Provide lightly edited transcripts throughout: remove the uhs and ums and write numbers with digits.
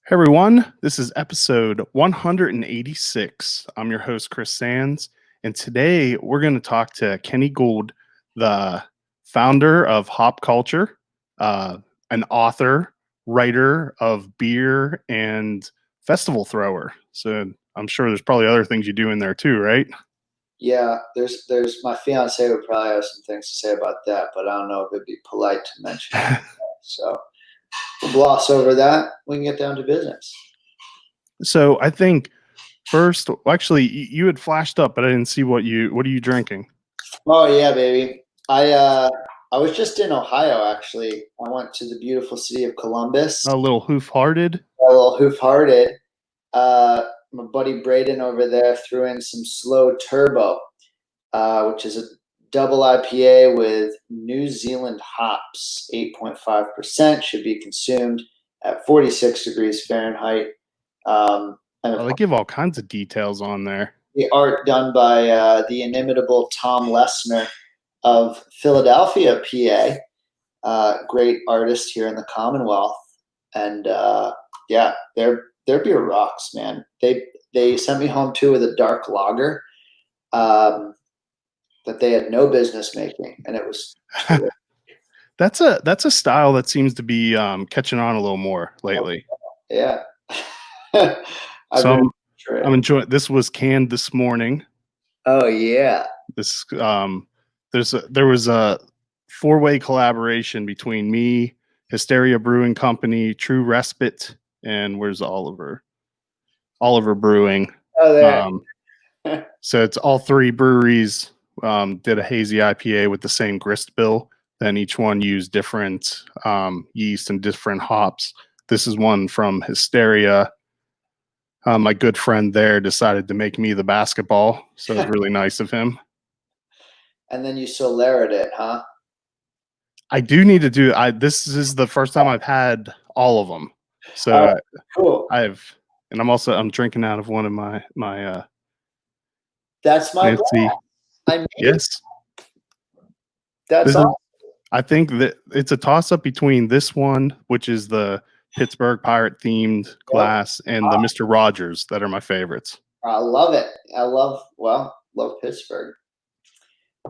Hey everyone, this is episode 186. I'm your host, Chris Sands, and today we're going to talk to Kenny Gould, the founder of Hop Culture, an author, writer of beer, and festival thrower. So I'm sure there's probably other things you do in there too, right? Yeah, there's my fiance would probably have some things to say about that, but I don't know if it'd be polite to mention it. So we'll gloss over that. We can get down to business. So I think first, actually, you had flashed up, but I didn't see what are you drinking? Oh yeah, baby. I was just in Ohio actually. I went to the beautiful city of Columbus. A little hoof-hearted. A little hoof-hearted. My buddy Braden over there threw in some Slow Turbo, which is a double IPA with New Zealand hops, 8.5%, should be consumed at 46 degrees Fahrenheit. And They give all kinds of details on there. the art done by the inimitable Tom Lessner of Philadelphia, PA, great artist here in the Commonwealth. And yeah, their beer rocks, man. They sent me home too with a dark lager that they had no business making, and it was. That's a style that seems to be catching on a little more lately. Yeah. So I'm enjoying. This was canned this morning. Oh yeah. This there was a 4-way collaboration between me, Hysteria Brewing Company, True Respite, and where's Oliver? Oliver Brewing. Oh there. So it's all three breweries did a hazy IPA with the same grist bill. Then each one used different yeast and different hops. This is one from Hysteria. My good friend there decided to make me the basketball, so it was really nice of him. And then you Solared it, huh? I do need to do. This is the first time I've had all of them, so cool. I'm drinking out of one of my. That's my glass. I made yes. It. That's awesome. I think that it's a toss up between this one, which is the Pittsburgh Pirate themed glass, and the Mr. Rogers that are my favorites. I love it. I love Pittsburgh.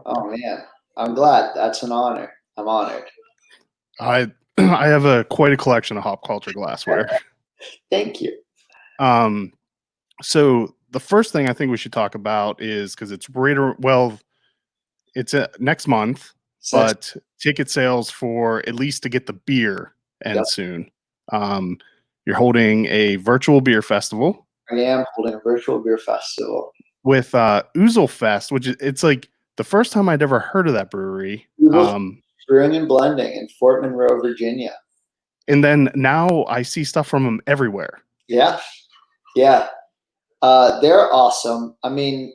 Oh man, I'm glad. That's an honor. I'm honored. I have quite a collection of Hop Culture glassware. Thank you. So the first thing I think we should talk about is because it's it's next month, but ticket sales for at least to get the beer end soon. You're holding a virtual beer festival. I am holding a virtual beer festival with Ouzel Fest, which it's like the first time I'd ever heard of that brewery. Brewing and Blending in Fort Monroe, Virginia. And then now I see stuff from them everywhere. Yeah. They're awesome. I mean,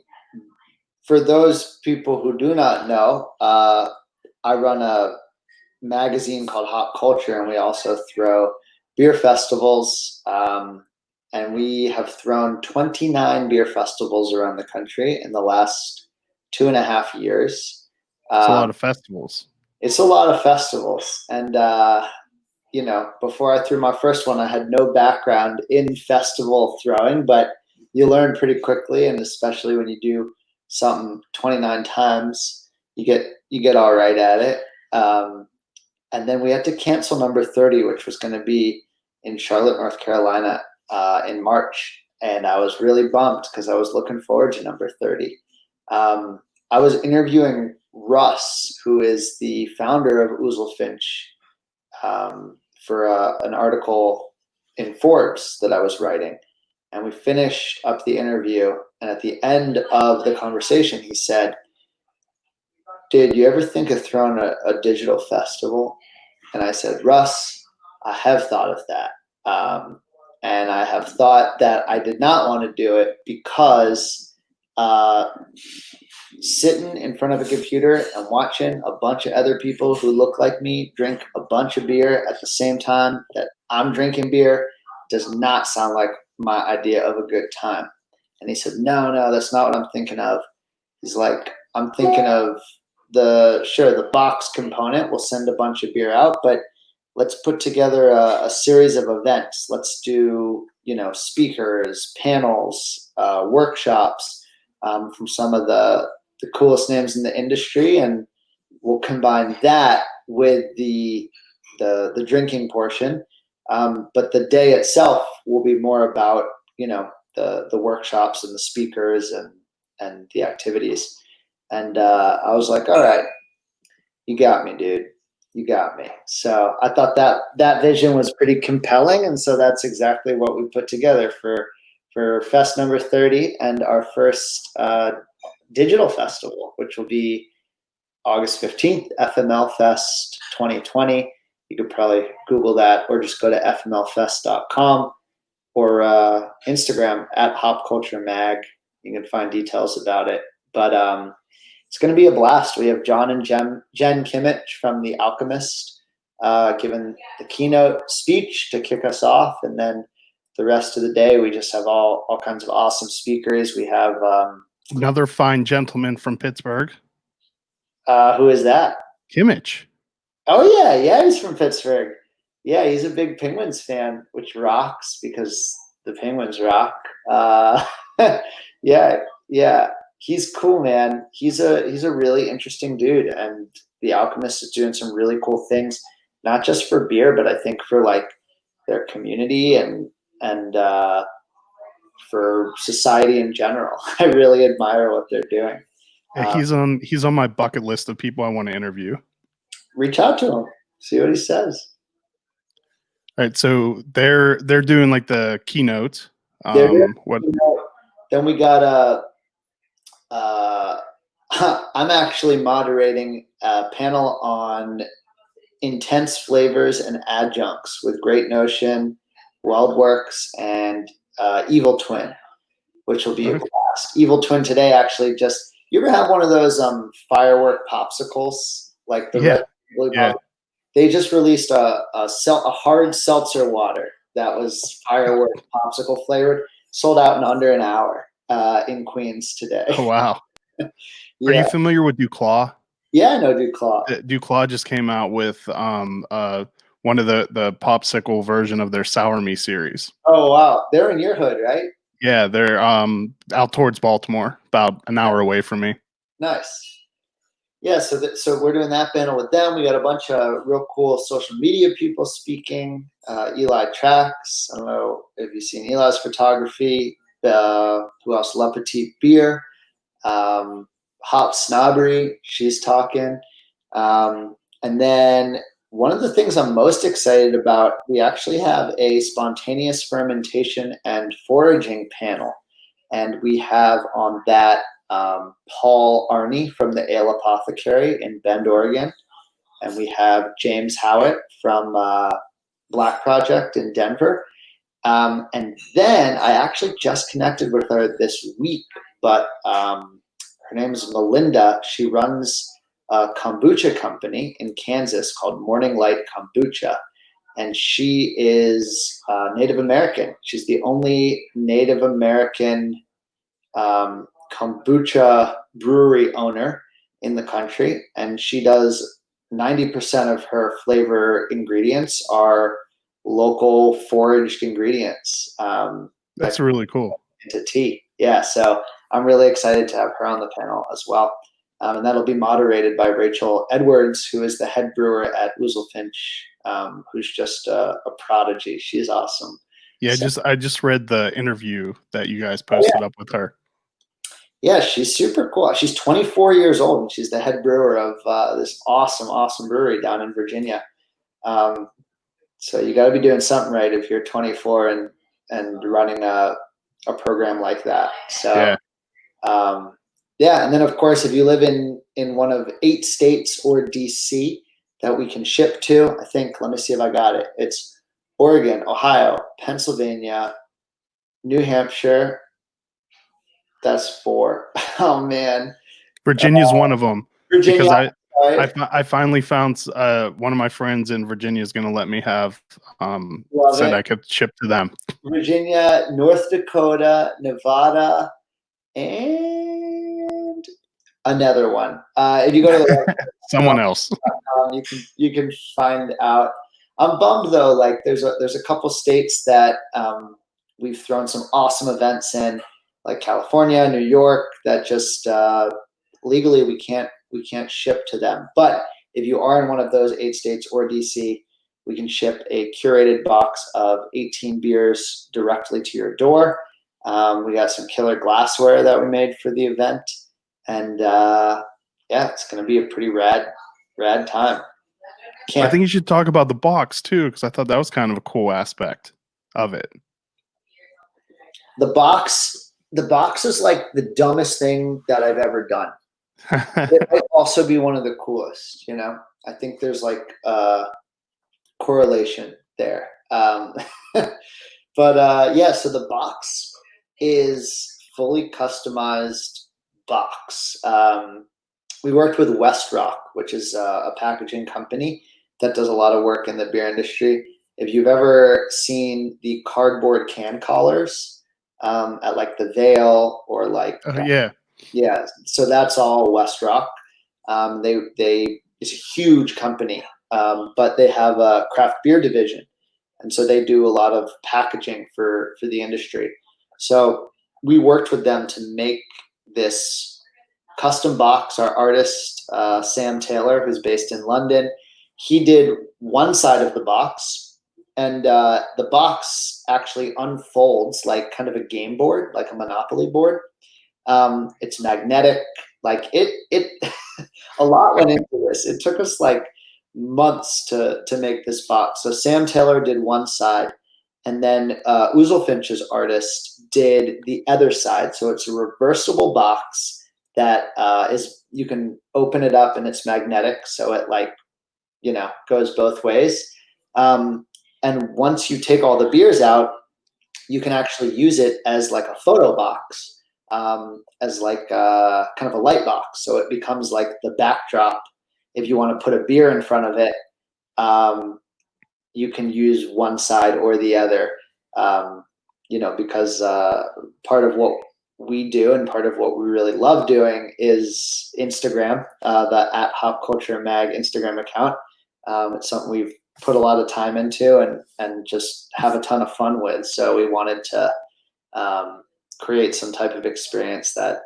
for those people who do not know, I run a magazine called Hop Culture, and we also throw beer festivals. And we have thrown 29 beer festivals around the country in the last 2.5 years. It's a lot of festivals. It's a lot of festivals. And, before I threw my first one, I had no background in festival throwing, but you learn pretty quickly. And especially when you do something 29 times, you get all right at it. And then we had to cancel number 30, which was going to be in Charlotte, North Carolina, in March. And I was really bummed because I was looking forward to number 30. I was interviewing Russ, who is the founder of Ouzel Finch, for an article in Forbes that I was writing. And we finished up the interview. And at the end of the conversation, he said, "Did you ever think of throwing a digital festival?" And I said, "Russ, I have thought of that. And I have thought that I did not want to do it because sitting in front of a computer and watching a bunch of other people who look like me drink a bunch of beer at the same time that I'm drinking beer does not sound like my idea of a good time." And he said, no, that's not what I'm thinking of. He's like, "I'm thinking of the box component. We'll send a bunch of beer out, but let's put together a series of events. Let's do, speakers, panels, workshops from some of the coolest names in the industry, and we'll combine that with the drinking portion. But the day itself will be more about, the workshops and the speakers and the activities. And I was like, all right, you got me, dude. You got me. So I thought that vision was pretty compelling, and so that's exactly what we put together for Fest number 30 and our first digital festival, which will be August 15th, FML Fest 2020. You could probably Google that or just go to fmlfest.com or Instagram at Hop Culture Mag. You can find details about it. But it's going to be a blast. We have John and Jen Kimmich from The Alchemist giving the keynote speech to kick us off. And then the rest of the day, we just have all kinds of awesome speakers. We have another fine gentleman from Pittsburgh. Who is that? Kimmich. Oh, yeah, he's from Pittsburgh. Yeah, he's a big Penguins fan, which rocks because the Penguins rock. Yeah. He's cool, man. He's a really interesting dude, and The Alchemist is doing some really cool things, not just for beer, but I think for like their community and for society in general. I really admire what they're doing. He's on my bucket list of people I want to interview. Reach out to him, see what he says. All right, so they're doing like the keynote. Then we got I'm actually moderating a panel on intense flavors and adjuncts with Great Notion, WeldWorks, and Evil Twin, which will be a blast. Evil Twin today actually you ever have one of those firework popsicles like the red pop? They just released a hard seltzer water that was firework popsicle flavored, sold out in under an hour in Queens today. Oh wow. Yeah. Are you familiar with Duclaw? Yeah, I know Duclaw. Duclaw just came out with one of the popsicle version of their Sour Me series. Oh wow, they're in your hood, right? Yeah, they're out towards Baltimore, about an hour away from me. Nice. Yeah, so we're doing that panel with them. We got a bunch of real cool social media people speaking. Eli Trax. I don't know if you've seen Eli's photography. Who else? Le Petit Beer. Hop Snobbery. She's talking. And then one of the things I'm most excited about, we actually have a spontaneous fermentation and foraging panel. And we have on that Paul Arney from the Ale Apothecary in Bend, Oregon. And we have James Howitt from Black Project in Denver. And then I actually just connected with her this week, but her name is Melinda. She runs a kombucha company in Kansas called Morning Light Kombucha. And she is Native American. She's the only Native American kombucha brewery owner in the country, and she does 90% of her flavor ingredients are local foraged ingredients. That's really cool. Into tea. Yeah, so I'm really excited to have her on the panel as well. And that'll be moderated by Rachel Edwards, who is the head brewer at Ouzelfinch, who's just a prodigy. She's awesome. Yeah, I just read the interview that you guys posted up with her. Yeah, she's super cool. She's 24 years old, and she's the head brewer of this awesome brewery down in Virginia. So you got to be doing something right if you're 24 and running a program like that. So, and then of course, if you live in one of 8 states or DC that we can ship to, I think, let me see if I got it. It's Oregon, Ohio, Pennsylvania, New Hampshire. That's 4. Oh man, Virginia's one of them. Virginia, because I finally found one of my friends in Virginia is going to let me have said I could ship to them. Virginia, North Dakota, Nevada, and another one. If you go to the someone else, you can find out. I'm bummed though. Like there's a couple states that we've thrown some awesome events in, like California, New York, that just legally we can't ship to them. But if you are in one of those 8 states or DC, we can ship a curated box of 18 beers directly to your door. We got some killer glassware that we made for the event, and yeah, it's gonna be a pretty rad time. I think you should talk about the box too, because I thought that was kind of a cool aspect of it. The box is like the dumbest thing that I've ever done. It might also be one of the coolest, you know. I think there's like a correlation there. But yeah, so the box is fully customized box. We worked with West Rock, which is a packaging company that does a lot of work in the beer industry. If you've ever seen the cardboard can collars at like the Vale or like yeah, so that's all West Rock. They it's a huge company, but they have a craft beer division, and so they do a lot of packaging for the industry. So we worked with them to make this custom box. Our artist Sam Taylor, who's based in London, he did one side of the box, and the box actually unfolds like kind of a game board, like a Monopoly board. It's magnetic. Like it a lot went into this. It took us like months to make this box. So Sam Taylor did one side, and then Finch's artist did the other side. So it's a reversible box that is, you can open it up and it's magnetic, so it like, you know, goes both ways. And once you take all the beers out, you can actually use it as like a photo box, as like kind of a light box. So it becomes like the backdrop. If you want to put a beer in front of it, you can use one side or the other, you know, because part of what we do and part of what we really love doing is Instagram, the @HopCultureMag Instagram account. It's something we've put a lot of time into and just have a ton of fun with. So we wanted to create some type of experience that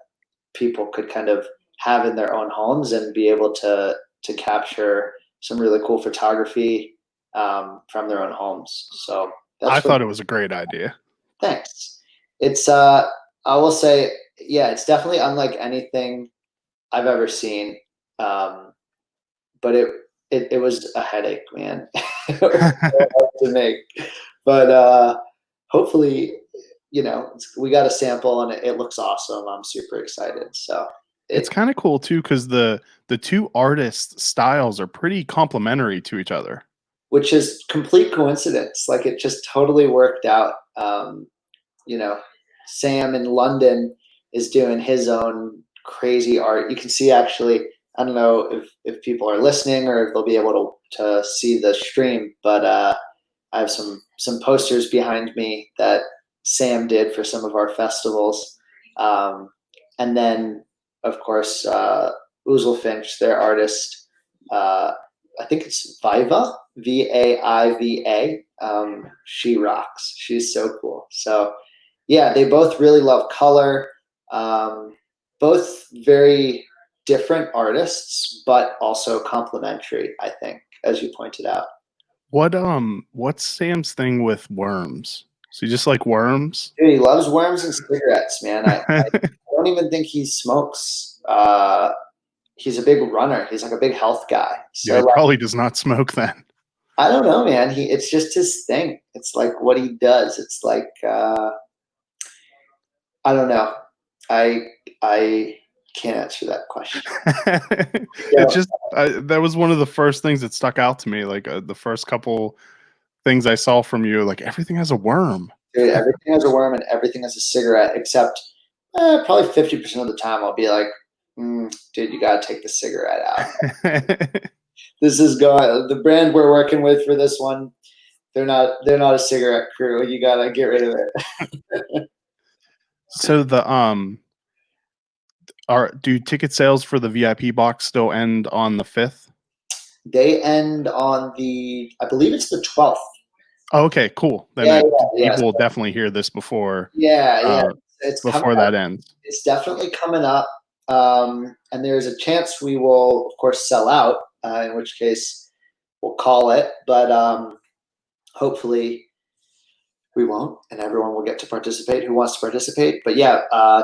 people could kind of have in their own homes and be able to capture some really cool photography from their own homes. So I thought it was a great idea. Thanks. It's I will say, yeah, it's definitely unlike anything I've ever seen. But it was a headache, man. It was so hard to make. But hopefully, you know, we got a sample and it looks awesome. I'm super excited. So it's kind of cool too, because the two artists' styles are pretty complementary to each other, which is complete coincidence. Like it just totally worked out. You know, Sam in London is doing his own crazy art. You can see, actually, I don't know if people are listening or if they'll be able to see the stream, but I have some posters behind me that Sam did for some of our festivals. And then, of course, Finch, their artist, I think it's Viva, Vaiva. She rocks. She's so cool. So yeah, they both really love color. Both very different artists, but also complementary, I think, as you pointed out. What's Sam's thing with worms? So you just like worms? Dude, he loves worms and cigarettes, man. I don't even think he smokes. He's a big runner. He's like a big health guy. So yeah, he probably does not smoke then. I don't know, man. It's just his thing. It's like what he does. It's like I don't know. I can't answer that question. It's just that was one of the first things that stuck out to me. Like the first couple things I saw from you, like everything has a worm. Dude, everything has a worm and everything has a cigarette, except probably 50% of the time I'll be like, dude, you gotta take the cigarette out. This is the brand we're working with for this one. They're not a cigarette crew. You gotta get rid of it. So do ticket sales for the VIP box still end on the 5th? They end on I believe it's the 12th. Oh, okay, cool. Then people will definitely hear this before. Yeah. It's before that ends. It's definitely coming up, and there's a chance we will, of course, sell out. In which case, we'll call it. But hopefully, we won't, and everyone will get to participate who wants to participate. But yeah,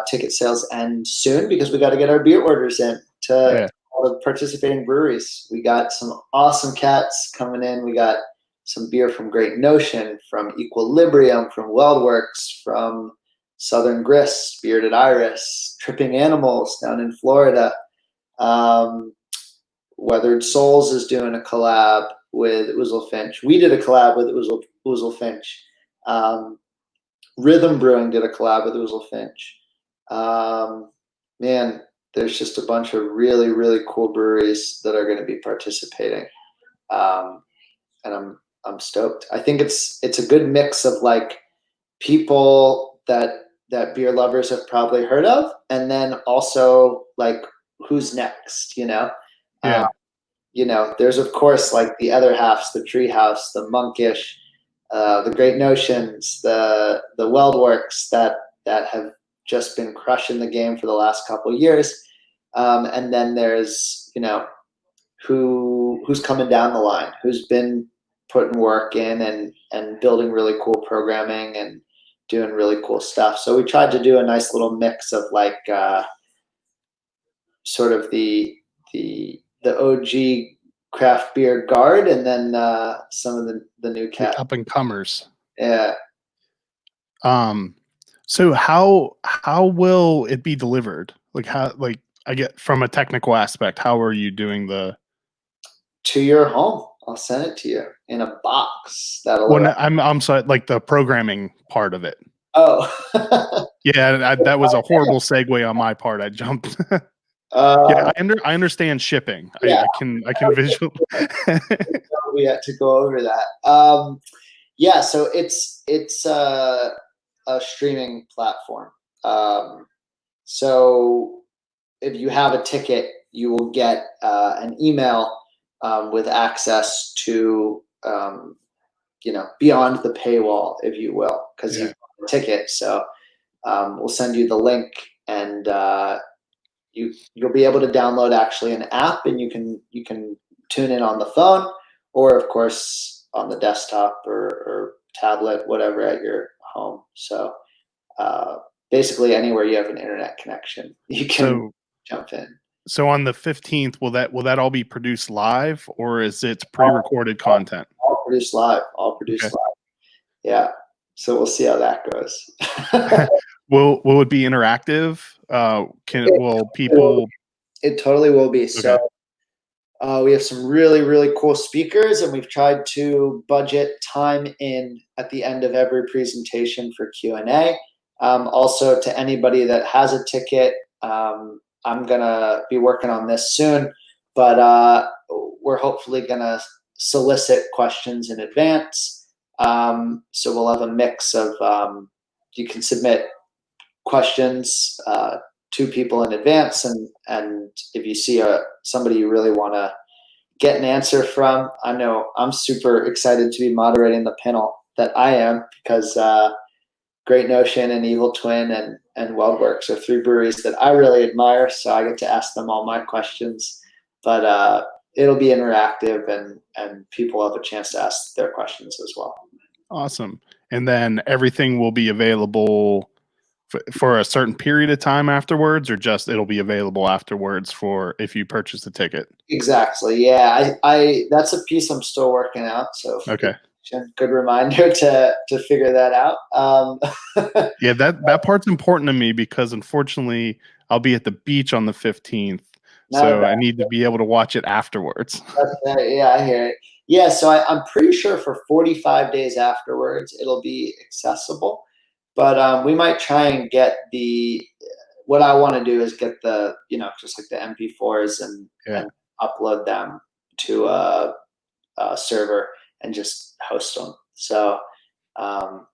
ticket sales end soon because we got to get our beer orders in to all the participating breweries. We got some awesome cats coming in. We got some beer from Great Notion, from Equilibrium, from Weldworks, from Southern Grist, Bearded Iris, Tripping Animals down in Florida. Weathered Souls is doing a collab with Ouzel Finch. We did a collab with Ouzel Finch. Rhythm Brewing did a collab with Ouzel Finch. Man, there's just a bunch of really, really cool breweries that are going to be participating, and I'm stoked. I think it's a good mix of like people that beer lovers have probably heard of, and then also like who's next, you know? Yeah. There's of course like the other halves, the Treehouse, the Monkish, the Great Notions, the Weldworks that have just been crushing the game for the last couple of years, and then there's who's coming down the line, who's been putting work in and building really cool programming and doing really cool stuff. So we tried to do a nice little mix of like sort of the OG craft beer guard, and then some of the new cats, up and comers. Yeah. So how will it be delivered? Like I get from a technical aspect, how are you doing to your home? I'll send it to you in a box. I'm sorry, like the programming part of it. Oh. Yeah, that was a horrible segue on my part. I jumped. Yeah, I understand shipping. Yeah. I can visual. We had to go over that. Yeah, so it's a streaming platform. So if you have a ticket, you will get an email with access to beyond the paywall, if you will, because you've got a ticket. So we'll send you the link, and you'll be able to download actually an app, and you can tune in on the phone, or of course on the desktop or tablet, whatever, at your home. So basically anywhere you have an internet connection, you can jump in. So on the 15th, will that all be produced live, or is it pre-recorded content? All produced live. Yeah. So we'll see how that goes. Will it be interactive? Will people? It totally will be. Okay. So we have some really, really cool speakers, and we've tried to budget time in at the end of every presentation for Q&A. Also, to anybody that has a ticket, I'm gonna be working on this soon, but we're hopefully gonna solicit questions in advance. So we'll have a mix of you can submit questions to people in advance, and if you see somebody you really want to get an answer from, I know I'm super excited to be moderating the panel that I am, because Great Notion and Evil Twin and Weldworks are three breweries that I really admire, so I get to ask them all my questions. But it'll be interactive, and people have a chance to ask their questions as well. Awesome. And then everything will be available for a certain period of time afterwards, or just it'll be available afterwards for if you purchase the ticket? Exactly. Yeah. I that's a piece I'm still working out. So okay. Good reminder to figure that out. Yeah, that part's important to me, because unfortunately I'll be at the beach on the 15th. So I need to be able to watch it afterwards. Yeah, I hear it. Yeah, so I'm pretty sure for 45 days afterwards it'll be accessible. But we might try and get what I want to do is get the, just like the MP4s and upload them to a server and just host them. So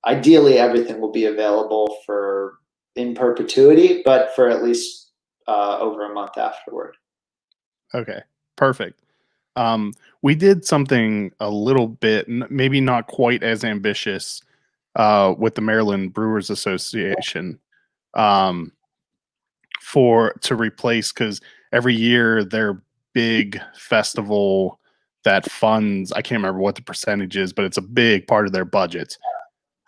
ideally everything will be available in perpetuity, but for at least over a month afterward. Okay, perfect. We did something a little bit, maybe not quite as ambitious, with the Maryland Brewers Association, um, to replace, because every year their big festival that funds, I can't remember what the percentage is, but it's a big part of their budget.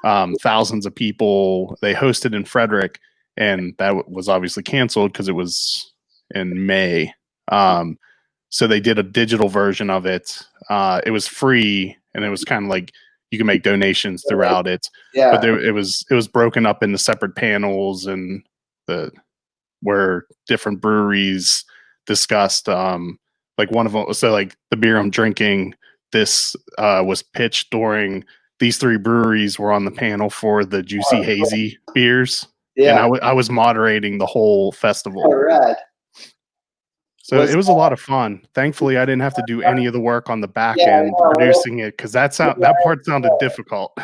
Thousands of people. They hosted in Frederick, and that was obviously canceled because it was in May. So they did a digital version of it. It was free, and it was kind of like you can make donations throughout it. Yeah. But it was broken up into separate panels, and the where different breweries discussed. Like one of them, so like the beer I'm drinking, this was pitched during these three breweries were on the panel for the Juicy Hazy beers, and Yeah. I was moderating the whole festival. All right. So it was a lot of fun. Thankfully, I didn't have to do any of the work on the back Yeah, I end know. producing it, because that part sounded difficult.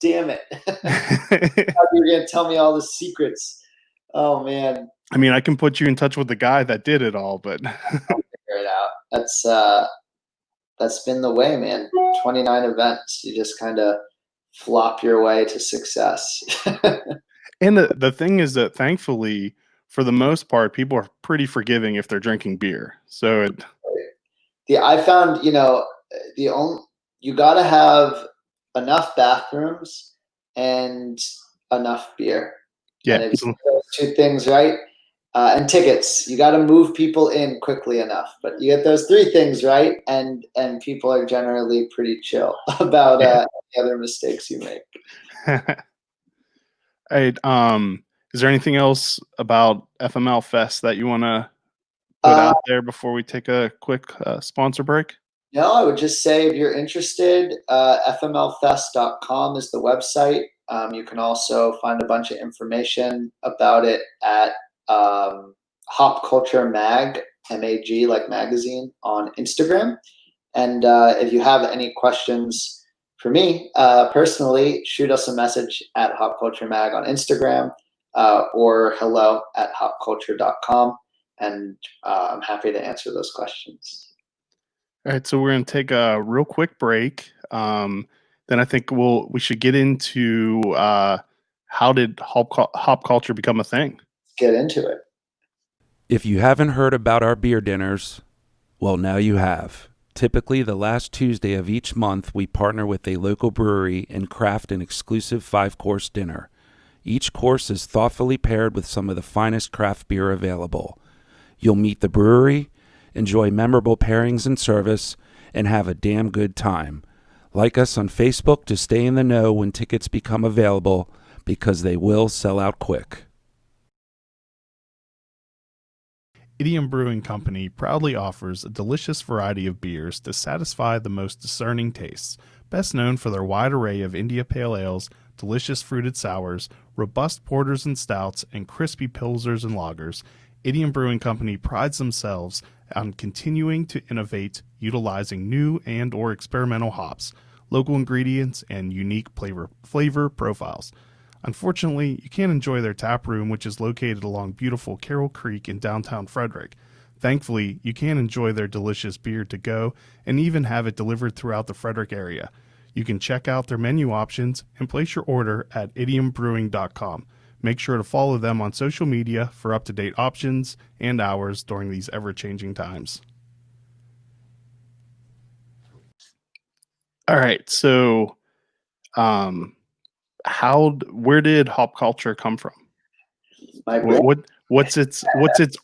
Damn it. You're going to tell me all the secrets. Oh, man. I mean, I can put you in touch with the guy that did it all, but I'll figure it out. That's been the way, man. 29 events. You just kind of flop your way to success. and the thing is that thankfully, for the most part, people are pretty forgiving if they're drinking beer. So I found, you got to have enough bathrooms and enough beer. yeah, And if you do those two things right, and tickets, you got to move people in quickly enough. But you get those three things right, and people are generally pretty chill about any other mistakes you make. Hey, is there anything else about FML Fest that you want to put out there before we take a quick sponsor break? No, I would just say if you're interested, fmlfest.com is the website. You can also find a bunch of information about it at Hop Culture Mag, MAG, like magazine, on Instagram. And if you have any questions for me personally, shoot us a message at Hop Culture Mag on Instagram or hello@hopculture.com. And I'm happy to answer those questions. All right, so we're going to take a real quick break. Then I think we should get into how did hop culture become a thing? Let's get into it. If you haven't heard about our beer dinners, well, now you have. Typically, the last Tuesday of each month, we partner with a local brewery and craft an exclusive 5-course dinner. Each course is thoughtfully paired with some of the finest craft beer available. You'll meet the brewery, enjoy memorable pairings and service, and have a damn good time. Like us on Facebook to stay in the know when tickets become available, because they will sell out quick. Idiom Brewing Company proudly offers a delicious variety of beers to satisfy the most discerning tastes, best known for their wide array of India Pale Ales, delicious fruited sours, robust porters and stouts, and crispy pilsners and lagers. Idiom Brewing Company prides themselves on continuing to innovate, utilizing new and or experimental hops, local ingredients, and unique flavor profiles. Unfortunately, you can't enjoy their tap room, which is located along beautiful Carroll Creek in downtown Frederick. Thankfully, you can enjoy their delicious beer to go and even have it delivered throughout the Frederick area. You can check out their menu options and place your order at idiombrewing.com. Make sure to follow them on social media for up-to-date options and hours during these ever-changing times. All right, so where did hop culture come from? What's its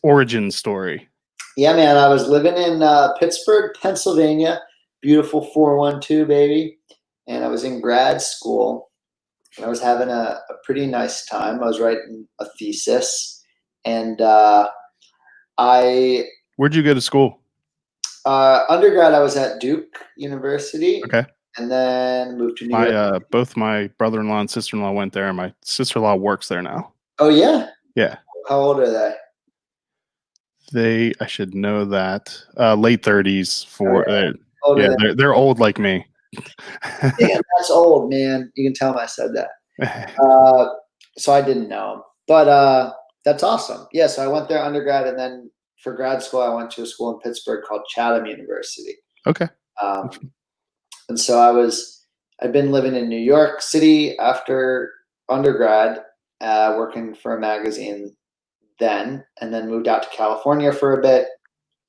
origin story? Yeah, man, I was living in Pittsburgh, Pennsylvania, beautiful 412, baby, and I was in grad school, and I was having a pretty nice time. I was writing a thesis, and Where'd you go to school? Undergrad, I was at Duke University. Okay. And then moved to New York. Both my brother-in-law and sister-in-law went there, and my sister-in-law works there now. Oh, yeah? Yeah. How old are they? I should know that. Late 30s they're old like me. Damn, that's old, man. You can tell them I said that. So I didn't know them. But that's awesome. Yeah, so I went there undergrad and then for grad school, I went to a school in Pittsburgh called Chatham University. Okay. And so I'd been living in New York City after undergrad, working for a magazine then, and then moved out to California for a bit,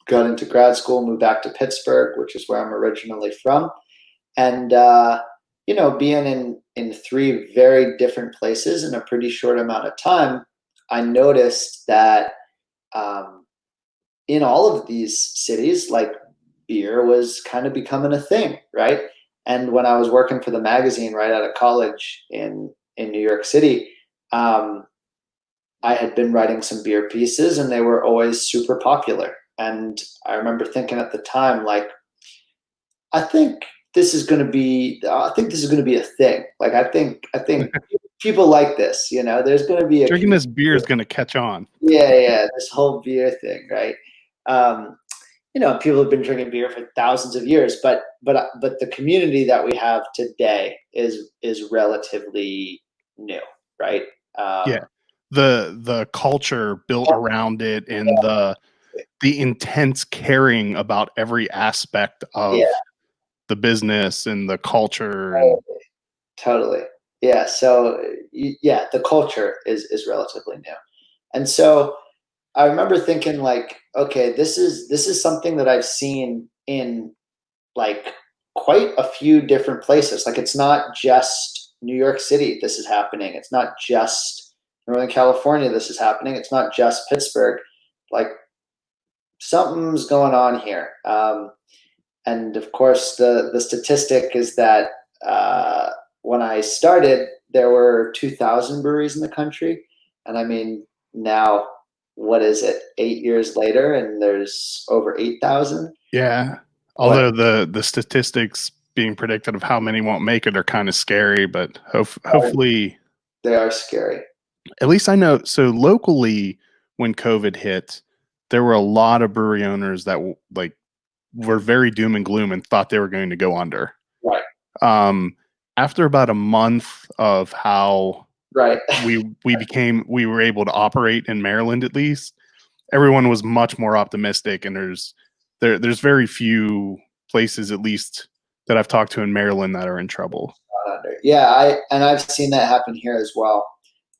got into grad school, moved back to Pittsburgh, which is where I'm originally from. And, being in three very different places in a pretty short amount of time, I noticed that in all of these cities, like, beer was kind of becoming a thing, right? And when I was working for the magazine right out of college in New York City, I had been writing some beer pieces, and they were always super popular. And I remember thinking at the time, like, I think this is going to be a thing. Like, I think people like this. There's going to be Drinking this beer is going to catch on. Yeah, this whole beer thing, right? People have been drinking beer for thousands of years, but the community that we have today is relatively new, right? Yeah, the culture built around it, and the intense caring about every aspect of the business and the culture. Totally. Yeah. So the culture is relatively new, and so I remember thinking, like, okay, this is something that I've seen in, like, quite a few different places. Like, it's not just New York City this is happening. It's not just Northern California this is happening. It's not just Pittsburgh. Like, something's going on here. And of course, the statistic is that when I started, there were 2,000 breweries in the country. And I mean, now, what is it, 8 years later, and there's over 8,000? Yeah. Although the statistics being predicted of how many won't make it are kind of scary, but hopefully they are scary. At least I know. So locally, when COVID hit, there were a lot of brewery owners that were very doom and gloom and thought they were going to go under. Right. After about a month of how we were able to operate in Maryland, at least, everyone was much more optimistic, and there's very few places, at least that I've talked to in Maryland, that are in trouble. Yeah, I've seen that happen here as well,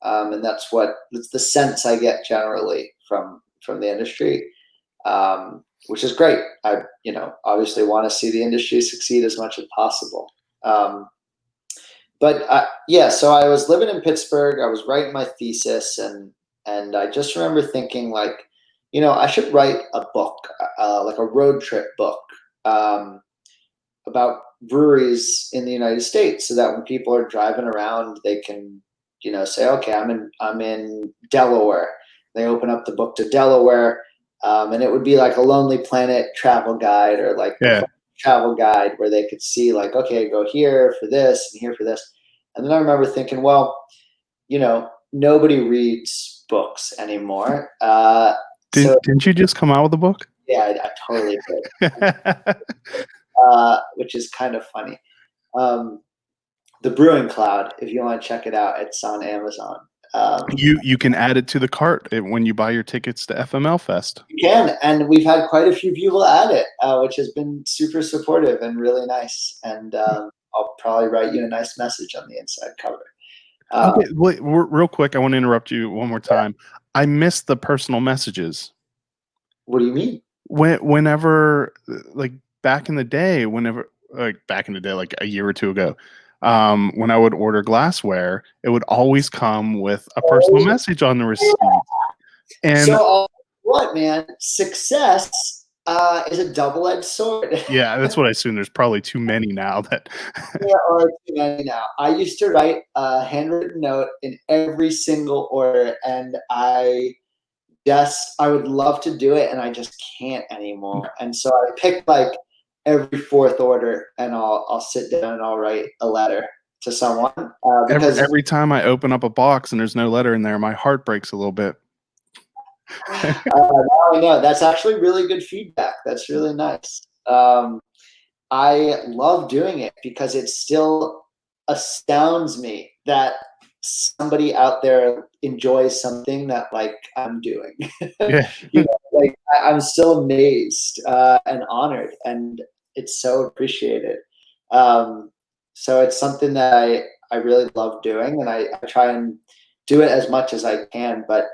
and that's the sense I get generally from the industry, which is great. I obviously want to see the industry succeed as much as possible. So I was living in Pittsburgh. I was writing my thesis, and I just remember thinking, like, I should write a book, like a road trip book, about breweries in the United States, so that when people are driving around, they can, say, okay, I'm in Delaware. They open up the book to Delaware, and it would be like a Lonely Planet travel guide, or like a travel guide, where they could see, like, okay, go here for this and here for this. And then I remember thinking, well, nobody reads books anymore. Didn't you just come out with a book? Yeah, I totally did. Which is kind of funny. The Brewing Cloud, if you want to check it out, it's on Amazon. You can add it to the cart when you buy your tickets to FML Fest. You can, and we've had quite a few people add it, which has been super supportive and really nice. And I'll probably write you a nice message on the inside cover. Okay, wait, real quick, I want to interrupt you one more time. Yeah. I missed the personal messages. What do you mean? Whenever, like, back in the day, like a year or two ago, when I would order glassware, it would always come with a personal message on the receipt. And so, what, man? Success is a double-edged sword. Yeah, that's what I assume. There's probably too many now that. There are too many now. I used to write a handwritten note in every single order, and I would love to do it, and I just can't anymore. And so I picked, like, every fourth order, and I'll sit down and I'll write a letter to someone. Because every time I open up a box and there's no letter in there, my heart breaks a little bit. I know. That's actually really good feedback. That's really nice. I love doing it because it still astounds me that somebody out there enjoys something that like I'm doing. Yeah. Like I'm still amazed and honored, and it's so appreciated. So it's something that I really love doing, and I try and do it as much as I can. But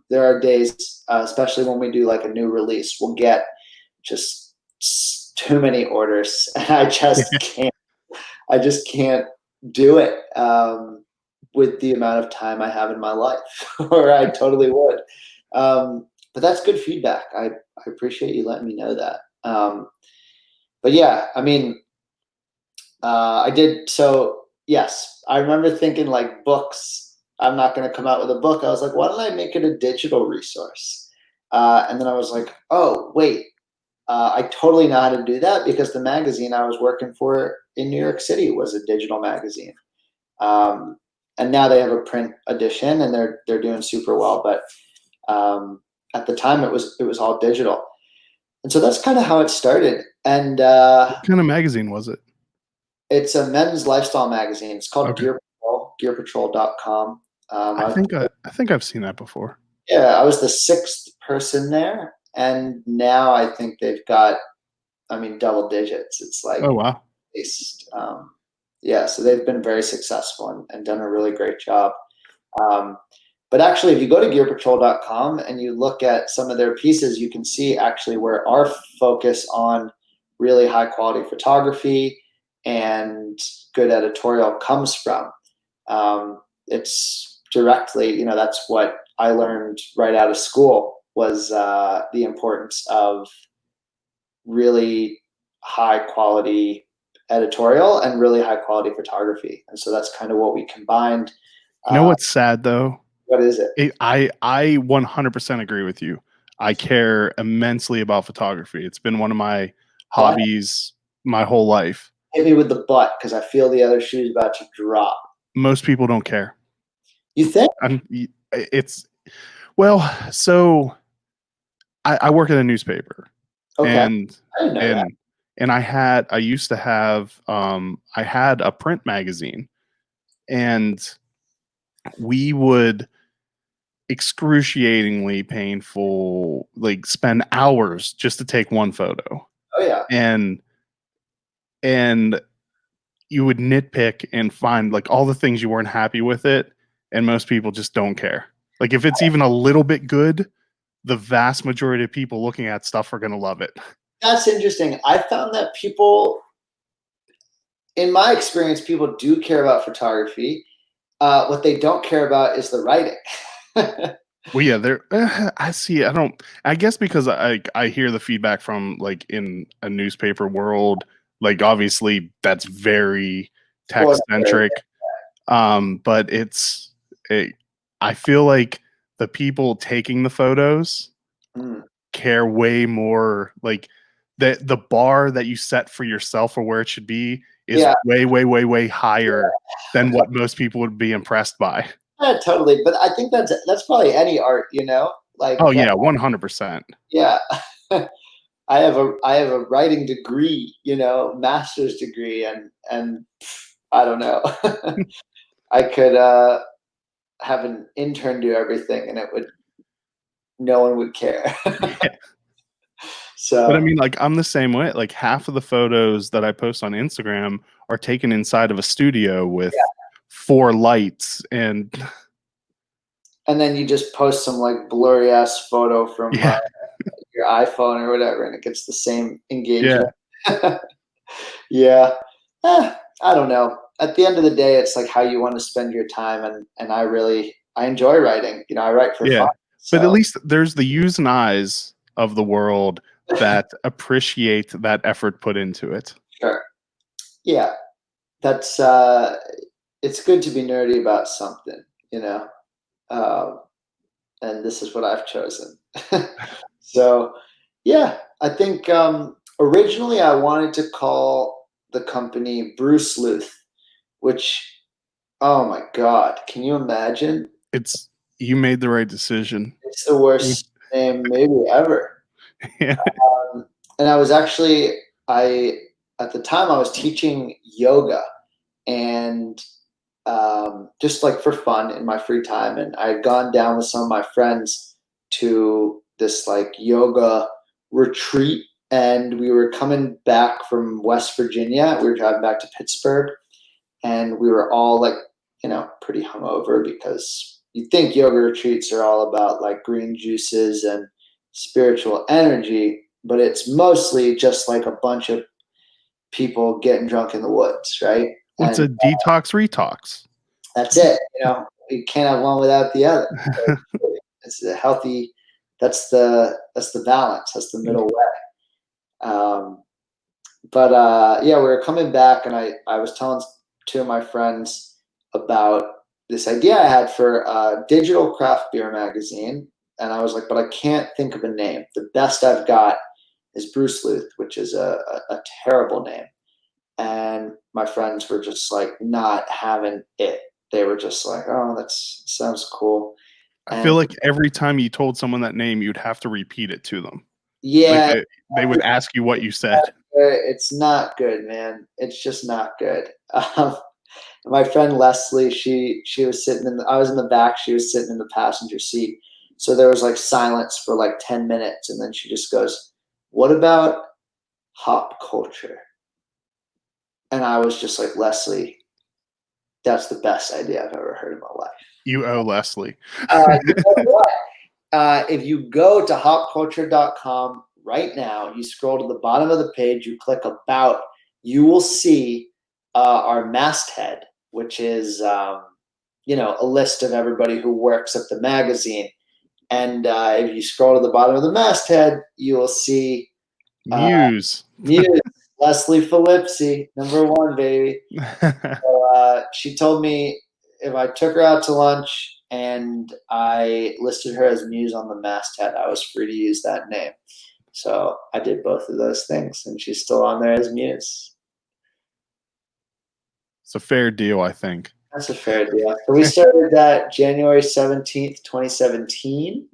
there are days, especially when we do like a new release, we'll get just too many orders, and I just can't. I just can't do it with the amount of time I have in my life, or I totally would. But that's good feedback. I appreciate you letting me know that. But yeah, I mean, I did. So yes, I remember thinking like books. I'm not going to come out with a book. I was like, why don't I make it a digital resource? And then I was like, oh wait, I totally know how to do that, because the magazine I was working for in New York City was a digital magazine. And now they have a print edition, and they're doing super well. But at the time, it was all digital, and so that's kind of how it started. And What kind of magazine was it? it's a men's lifestyle magazine. It's called Okay. Gear Patrol, gearpatrol.com. I think I've seen that before. Yeah, I was the 6th person there, and now I think they've got, double digits. It's like, Oh wow. Yeah, so they've been very successful and done a really great job. But actually, if you go to gearpatrol.com and you look at some of their pieces, you can see actually where our focus on really high quality photography and good editorial comes from. It's directly, that's what I learned right out of school, was the importance of really high quality editorial and really high quality photography. And so that's kind of what we combined. You know what's sad though? What is it? I 100% agree with you. I care immensely about photography. It's been one of my hobbies my whole life. Hit me with the butt, because I feel the other shoe's about to drop. Most people don't care. You think? So I work at a newspaper. Okay. And I didn't know that. and I used to have I had a print magazine, and we would excruciatingly painful, like spend hours just to take one photo. Oh yeah. And you would nitpick and find like all the things you weren't happy with it, and most people just don't care. Like if it's even a little bit good, the vast majority of people looking at stuff are going to love it. That's interesting. I found that people, in my experience, people do care about photography. What they don't care about is the writing. Well, yeah, I see. I guess because I hear the feedback from like in a newspaper world, like obviously that's very text centric. But I feel like the people taking the photos care way more. Like the bar that you set for yourself or where it should be is way, way, way, way higher than what most people would be impressed by. Yeah, totally. But I think that's probably any art, like. Oh yeah, 100%. Yeah. I have a writing degree, master's degree, and I don't know. I could have an intern do everything, and no one would care. Yeah. So, but I mean, like I'm the same way. Like half of the photos that I post on Instagram are taken inside of a studio with 4 lights, and then you just post some like blurry ass photo from your iPhone or whatever, and it gets the same engagement. Yeah. I don't know. At the end of the day, it's like how you want to spend your time, and I enjoy writing. I write for fun. So. But at least there's the yous and eyes of the world that appreciate that effort put into it. Sure. Yeah. That's it's good to be nerdy about something, and this is what I've chosen. So, yeah, I think originally I wanted to call the company Brew Sleuth, which, oh my God, can you imagine? You made the right decision. It's the worst name maybe ever. Yeah. And I was actually, at the time I was teaching yoga, and just like for fun in my free time. And I had gone down with some of my friends to this like yoga retreat, and we were coming back from West Virginia. We were driving back to Pittsburgh, and we were all like, pretty hungover, because you think yoga retreats are all about like green juices and spiritual energy, but it's mostly just like a bunch of people getting drunk in the woods, right? Well, it's a detox retox. That's it. You can't have one without the other. It's a healthy. That's the balance. That's the middle way. But we were coming back, and I was telling two of my friends about this idea I had for a digital craft beer magazine, and I was like, but I can't think of a name. The best I've got is Bruce Luth, which is a terrible name. And my friends were just like not having it. They were just like, oh, that sounds cool. I feel like every time you told someone that name, you'd have to repeat it to them. Yeah. Like they would ask you what you said. It's not good, man. It's just not good. My friend Leslie, she was sitting I was in the back. She was sitting in the passenger seat. So there was like silence for like 10 minutes. And then she just goes, what about hop culture? And I was just like, Leslie, that's the best idea I've ever heard in my life. You owe Leslie. You know what? If you go to hopculture.com right now, you scroll to the bottom of the page, you click about, you will see our masthead, which is, a list of everybody who works at the magazine. And if you scroll to the bottom of the masthead, you will see Muse. Leslie Phillipsi, #1, baby. So, she told me if I took her out to lunch and I listed her as Muse on the masthead, I was free to use that name. So I did both of those things, and she's still on there as Muse. It's a fair deal, I think. That's a fair deal. So we started that January 17th, 2017.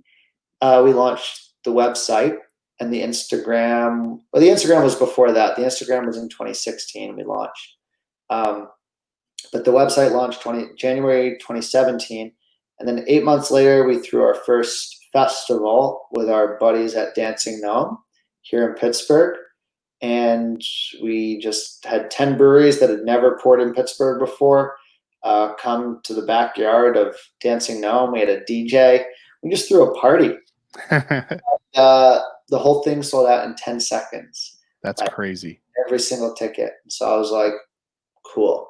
We launched the website and the Instagram. Well, the Instagram was before that. The Instagram was in 2016. We launched. But the website launched January 2017. And then 8 months later, we threw our first festival with our buddies at Dancing Gnome here in Pittsburgh. And we just had 10 breweries that had never poured in Pittsburgh before come to the backyard of Dancing Gnome. We had a DJ. We just threw a party. The whole thing sold out in 10 seconds. That's crazy. Every single ticket. So I was like, cool.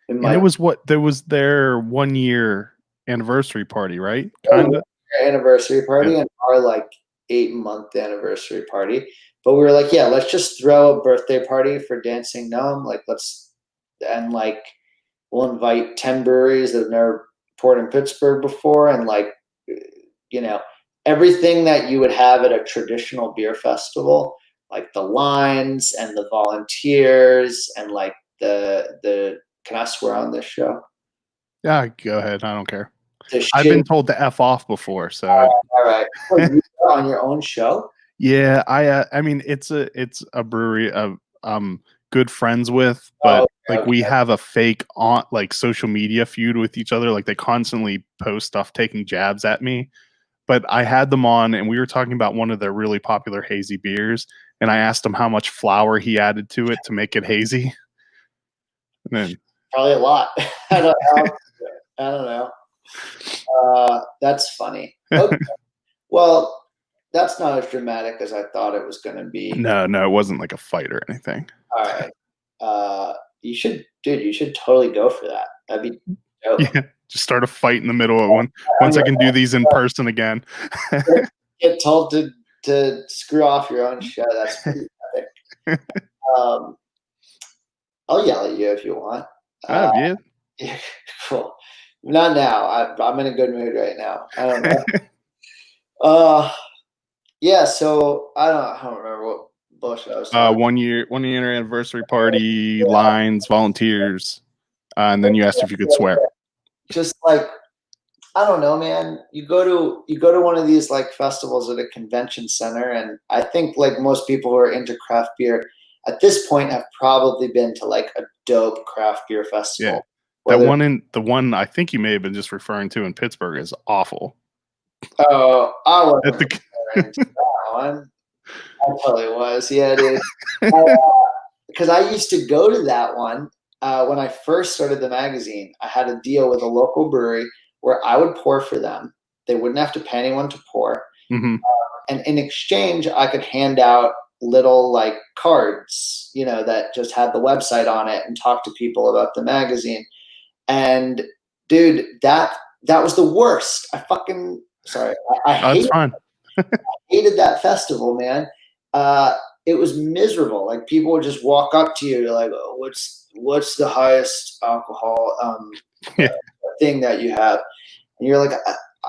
And there was their 1 year anniversary party, right? Kind of anniversary party, and our like 8-month anniversary party. But we were like, yeah, let's just throw a birthday party for Dancing Gnome. Like, we'll invite 10 breweries that have never poured in Pittsburgh before, and everything that you would have at a traditional beer festival, like the lines and the volunteers and like the can I swear on this show? Yeah, go ahead. I don't care. I've been told to F off before, so all right. You are on your own show? Yeah, I mean it's a brewery I'm good friends with, but we have a fake on like social media feud with each other. Like they constantly post stuff taking jabs at me. But I had them on, and we were talking about one of their really popular hazy beers, and I asked him how much flour he added to it to make it hazy. And then probably a lot. I don't know. That's funny. Okay. Well, that's not as dramatic as I thought it was going to be. No, it wasn't like a fight or anything. All right. You should totally go for that. That'd be dope. Yeah, just start a fight in the middle of one. Once I can do these in person again. Get told to screw off your own show. That's pretty epic. I'll yell at you if you want. Yeah. Yeah, cool. Not now. I'm in a good mood right now. I don't know. Yeah. So I don't remember what bullshit I was talking. 1 year anniversary party, lines, volunteers, and then you asked if you could swear. Just like, I don't know, man. You go to one of these like festivals at a convention center, and I think like most people who are into craft beer at this point have probably been to like a dope craft beer festival. The one I think you may have been just referring to in Pittsburgh is awful. Oh, I wasn't At the referring to that one. I totally was. Yeah, dude. Because I used to go to that one when I first started the magazine. I had a deal with a local brewery where I would pour for them. They wouldn't have to pay anyone to pour. Mhm. And in exchange, I could hand out little like cards, that just had the website on it and talk to people about the magazine. And dude, that was the worst. Sorry. I That's fine. hated that festival, man. It was miserable. Like people would just walk up to you like, oh, what's the highest alcohol thing that you have? And you're like,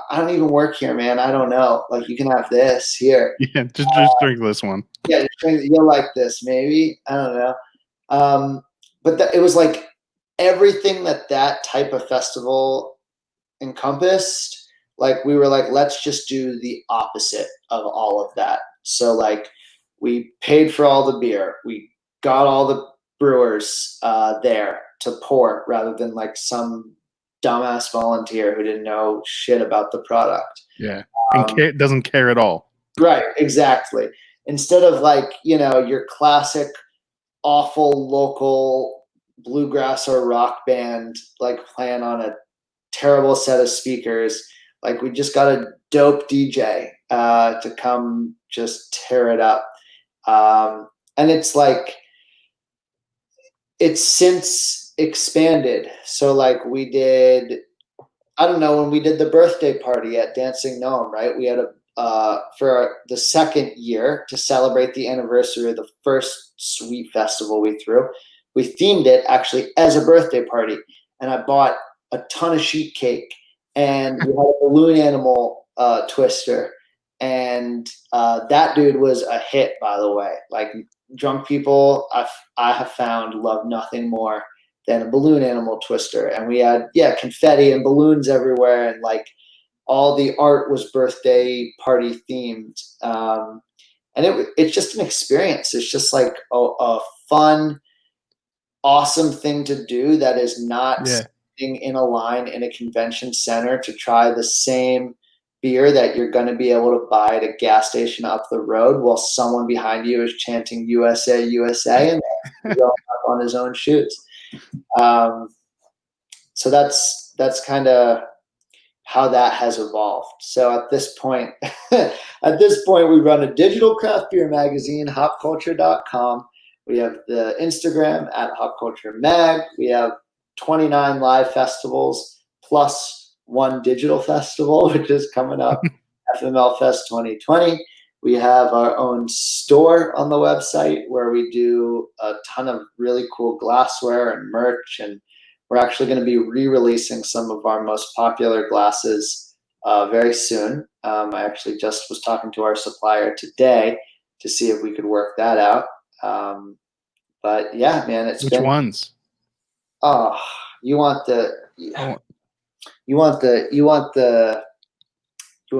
I don't even work here, man. I don't know. Like you can have this here. Yeah, just drink this one. Yeah, you'll like this, maybe. I don't know. But it was like everything that type of festival encompassed. Like we were like, let's just do the opposite of all of that. So like we paid for all the beer. We got all the brewers there to pour rather than like some dumbass volunteer who didn't know shit about the product. Yeah, and doesn't care at all. Right, exactly. Instead of like, your classic awful local bluegrass or rock band like playing on a terrible set of speakers. Like we just got a dope DJ to come just tear it up. And it's like, it's since expanded. So like we did, I don't know, when we did the birthday party at Dancing Gnome, right? We had for the second year to celebrate the anniversary of the first sweet festival we threw. We themed it actually as a birthday party. And I bought a ton of sheet cake and we had a balloon animal twister. And that dude was a hit, by the way. Like drunk people, I have found love nothing more than a balloon animal twister. And we had, confetti and balloons everywhere. And like all the art was birthday party themed. And it's just an experience. It's just like a fun, awesome thing to do that is not sitting in a line in a convention center to try the same beer that you're going to be able to buy at a gas station up the road while someone behind you is chanting USA, USA, and going up on his own shoes. So that's kind of how that has evolved. So at this point, we run a digital craft beer magazine, hopculture.com. We have the Instagram at hopculturemag. We have 29 live festivals plus one digital festival, which is coming up, FML Fest 2020. We have our own store on the website where we do a ton of really cool glassware and merch, and we're actually going to be re-releasing some of our most popular glasses very soon. I actually just was talking to our supplier today to see if we could work that out. But yeah, man, Which ones? Oh, you want me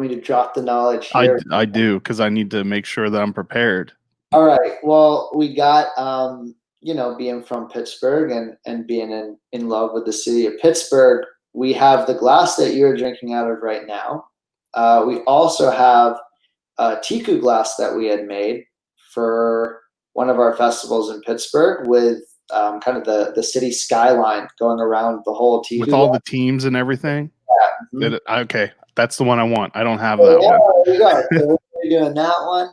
to drop the knowledge here? I do, because I need to make sure that I'm prepared. All right. Well, we got, being from Pittsburgh and being in love with the city of Pittsburgh, we have the glass that you're drinking out of right now. We also have a Tiku glass that we had made for one of our festivals in Pittsburgh with kind of the city skyline going around the whole Tiku. With all the teams and everything? Yeah. Mm-hmm. Okay. That's the one I want. I don't have that one. There you go. So we're doing that one.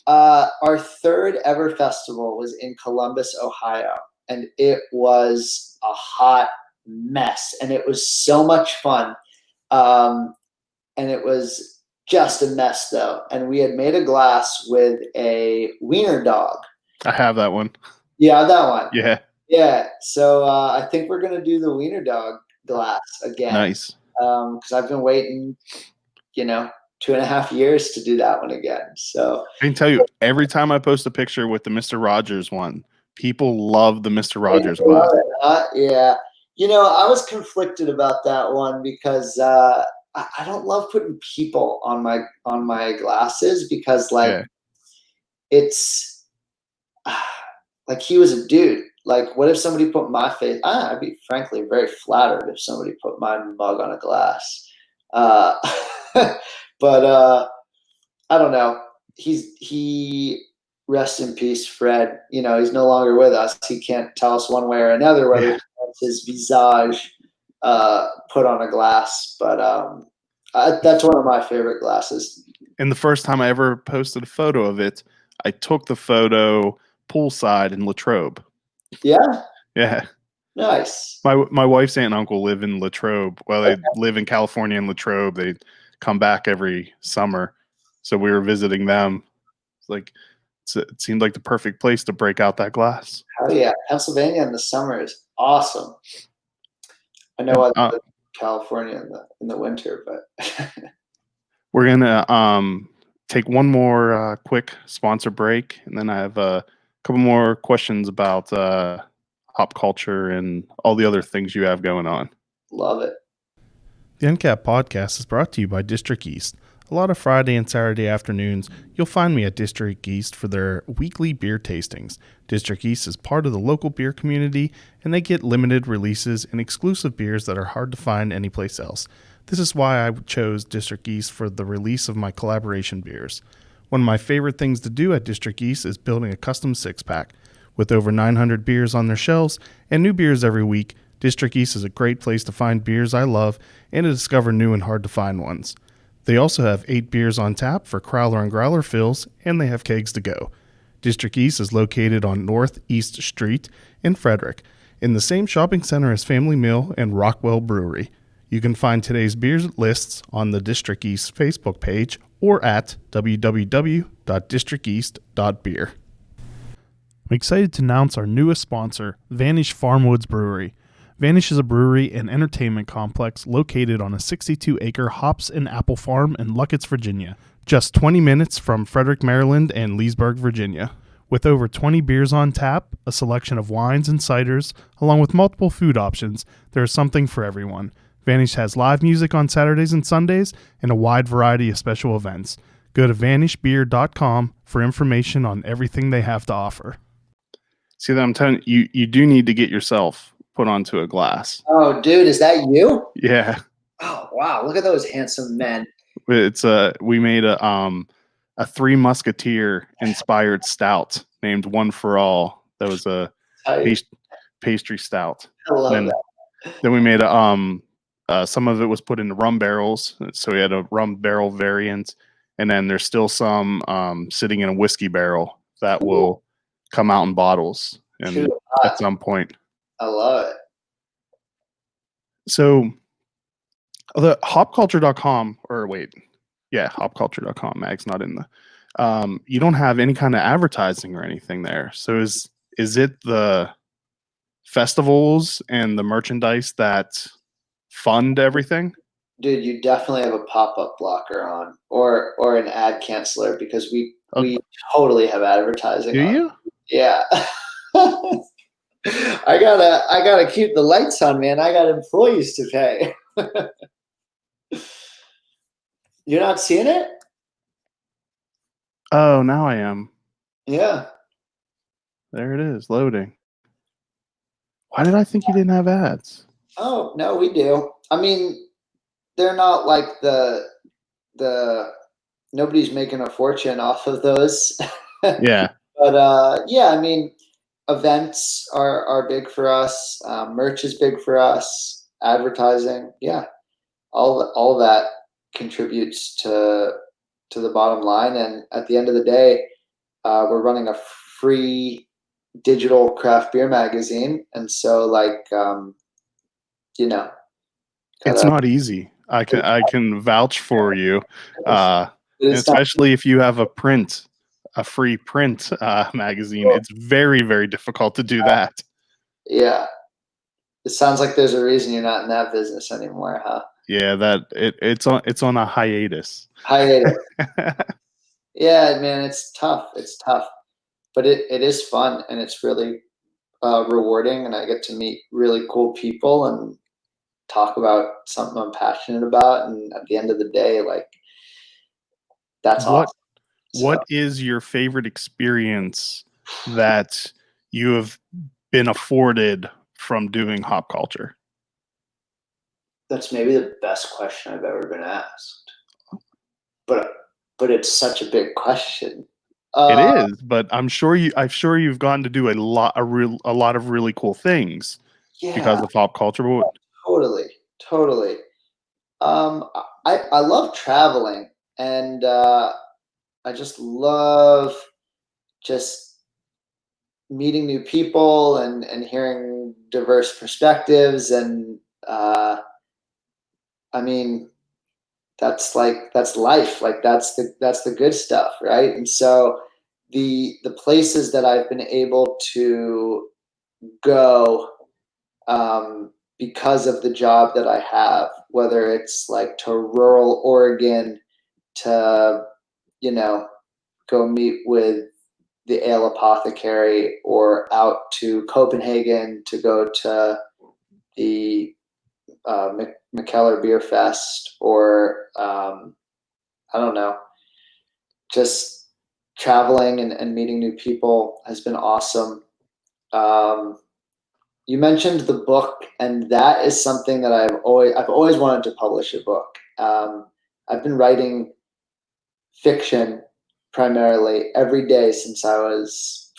Our third ever festival was in Columbus, Ohio, and it was a hot mess, and it was so much fun. And it was just a mess, though. And we had made a glass with a wiener dog. I have that one. Yeah, that one. Yeah. Yeah. So I think we're going to do the wiener dog glass again. Nice. Because I've been waiting, 2.5 years to do that one again. So I can tell you, every time I post a picture with the Mr. Rogers one, people love the Mr. Rogers one. Yeah. I was conflicted about that one because I don't love putting people on my glasses because it's like he was a dude. Like, what if somebody put my face? I'd be frankly very flattered if somebody put my mug on a glass. Uh, but I don't know. He rest in peace, Fred. He's no longer with us. He can't tell us one way or another whether he wants his visage put on a glass. But that's one of my favorite glasses. And the first time I ever posted a photo of it, I took the photo poolside in Latrobe. Yeah. Yeah. Nice. My wife's aunt and uncle live in Latrobe. Well, they live in California in Latrobe. They come back every summer. So we were visiting them. It seemed like the perfect place to break out that glass. Oh yeah, Pennsylvania in the summer is awesome. I know I live in California in the winter, but we're gonna take one more quick sponsor break, and then I have a couple more questions about hop culture and all the other things you have going on. Love it. The Uncapped Podcast is brought to you by District East. A lot of Friday and Saturday afternoons, you'll find me at District East for their weekly beer tastings. District East is part of the local beer community, and they get limited releases and exclusive beers that are hard to find anyplace else. This is why I chose District East for the release of my collaboration beers. One of my favorite things to do at District East is building a custom six-pack. With over 900 beers on their shelves and new beers every week, District East is a great place to find beers I love and to discover new and hard-to-find ones. They also have 8 beers on tap for Crowler and Growler fills, and they have kegs to go. District East is located on Northeast Street in Frederick, in the same shopping center as Family Mill and Rockwell Brewery. You can find today's beer lists on the District East Facebook page or at www.districteast.beer. I'm excited to announce our newest sponsor, Vanish Farmwoods Brewery. Vanish is a brewery and entertainment complex located on a 62-acre hops and apple farm in Luckett's, Virginia, just 20 minutes from Frederick, Maryland and Leesburg, Virginia. With over 20 beers on tap, a selection of wines and ciders, along with multiple food options, there is something for everyone. Vanish has live music on Saturdays and Sundays and a wide variety of special events. Go to vanishbeer.com for information on everything they have to offer. See that I'm telling you, you do need to get yourself put onto a glass. Oh, dude, is that you? Yeah. Oh, wow. Look at those handsome men. It's we made a Three Musketeer inspired stout named One for All. That was a pastry stout. I love that. Then we made some of it was put into rum barrels, so we had a rum barrel variant, and then there's still some sitting in a whiskey barrel that will come out in bottles and at some point. I love it. So the hopculture.com hopculture.com, Mag's not in the you don't have any kind of advertising or anything there. So is it the festivals and the merchandise that fund everything? Dude, you definitely have a pop-up blocker on or an ad canceller because we totally have advertising. Do you? Yeah. I gotta keep the lights on, man. I got employees to pay. You're not seeing it? Oh, now I am. Yeah. There it is, loading. Why did I think you didn't have ads? Oh, no, we do. I mean, they're not like the nobody's making a fortune off of those. Yeah. But yeah, I mean, events are big for us. Merch is big for us. Advertising, yeah, all that contributes to the bottom line. And at the end of the day, we're running a free digital craft beer magazine, and so it's not easy. I can vouch for you, especially if you have a free print magazine. It's very, very difficult to do that. Yeah. It sounds like there's a reason you're not in that business anymore, huh? Yeah, it's on a hiatus. Hiatus. Yeah, man, it's tough. It's tough. But it is fun and it's really rewarding, and I get to meet really cool people and talk about something I'm passionate about, and at the end of the day, that's awesome. What is your favorite experience that you have been afforded from doing hop culture? That's maybe the best question I've ever been asked. But it's such a big question. It is, but I'm sure you've gotten to do a lot of really cool things because Yeah, of hop culture. But totally. I love traveling, and I just love just meeting new people and hearing diverse perspectives, and I mean, that's life. Like that's the good stuff, right? And so the places that I've been able to go, because of the job that I have, whether it's like to rural Oregon, to, you know, go meet with the ale apothecary, or out to Copenhagen to go to the McKellar Beer Fest, or I don't know, just traveling and meeting new people has been awesome. You mentioned the book, and that is something that I've always wanted to publish a book. I've been writing fiction primarily every day since I was,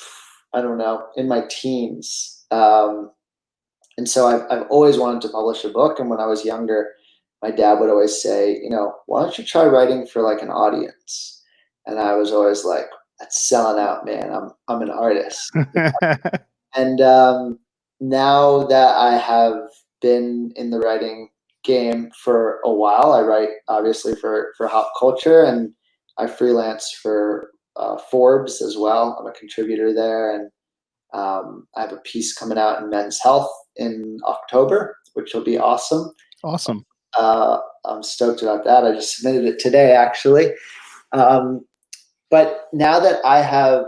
I don't know, in my teens. And so I've always wanted to publish a book. And when I was younger, my dad would always say, why don't you try writing for like an audience? And I was always like, that's selling out, man. I'm an artist. And now that I have been in the writing game for a while, I write obviously for Hop Culture, and I freelance for Forbes as well. I'm a contributor there, and I have a piece coming out in Men's Health in October, which will be awesome. Awesome. I'm stoked about that. I just submitted it today, actually. But now that I have,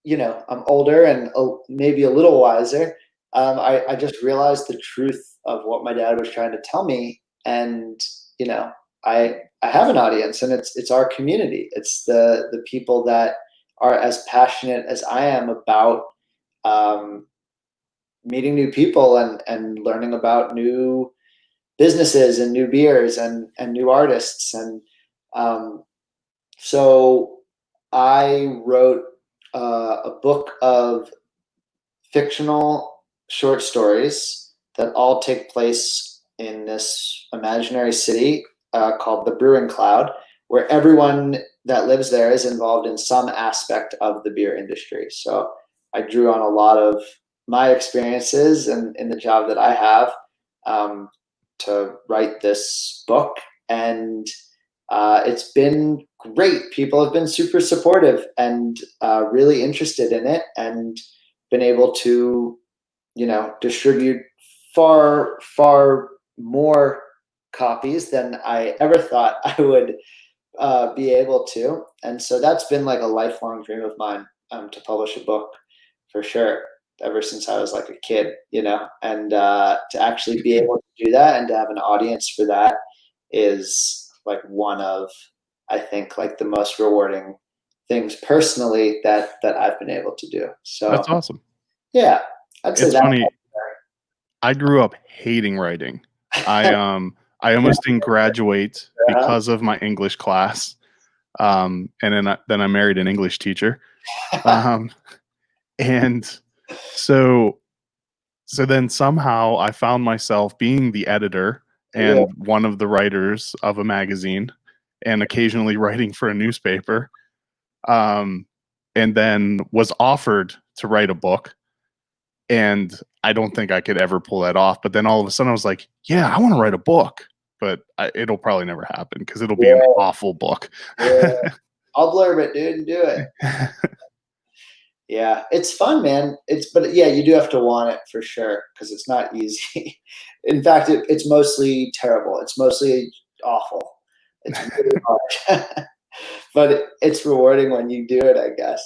I'm older and maybe a little wiser, I just realized the truth of what my dad was trying to tell me. And, I have an audience, and it's our community. It's the people that are as passionate as I am about meeting new people and learning about new businesses and new beers and new artists. And so I wrote a book of fictional short stories that all take place in this imaginary city called the Brewing Cloud, where everyone that lives there is involved in some aspect of the beer industry. So I drew on a lot of my experiences and in the job that I have to write this book. And it's been great. People have been super supportive and really interested in it, and been able to, distribute far, far more copies than I ever thought I would be able to. And so that's been like a lifelong dream of mine, to publish a book, for sure, ever since I was like a kid, and to actually be able to do that and to have an audience for that is like one of, I think, like the most rewarding things personally that I've been able to do. So That's awesome. yeah, I'd say It's that. funny. I grew up hating writing. I almost didn't graduate because of my English class. And then I married an English teacher. And so then somehow I found myself being the editor and one of the writers of a magazine, and occasionally writing for a newspaper. And then was offered to write a book. And I don't think I could ever pull that off. But then all of a sudden I was like, yeah, I want to write a book. But it'll probably never happen because it'll be an awful book. I'll blurb it, dude, and do it. Yeah, it's fun, man. But yeah, you do have to want it for sure, because it's not easy. In fact, it's mostly terrible. It's mostly awful. It's really hard. But it's rewarding when you do it, I guess.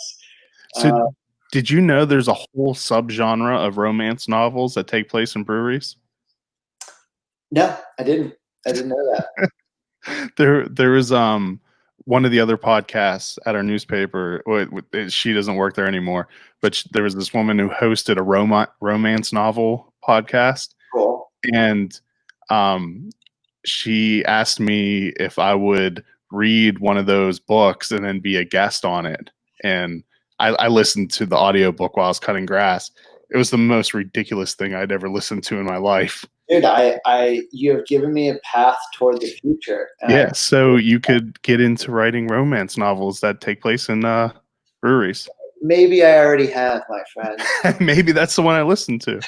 So did you know there's a whole subgenre of romance novels that take place in breweries? No, I didn't. I didn't know that. There is one of the other podcasts at our newspaper. She doesn't work there anymore, but there was this woman who hosted a romance novel podcast, Cool. and she asked me if I would read one of those books and then be a guest on it. And I listened to the audiobook while I was cutting grass. It was the most ridiculous thing I'd ever listened to in my life. Dude, you have given me a path toward the future. Yeah, so you could get into writing romance novels that take place in breweries. Maybe I already have, my friend. Maybe that's the one I listened to.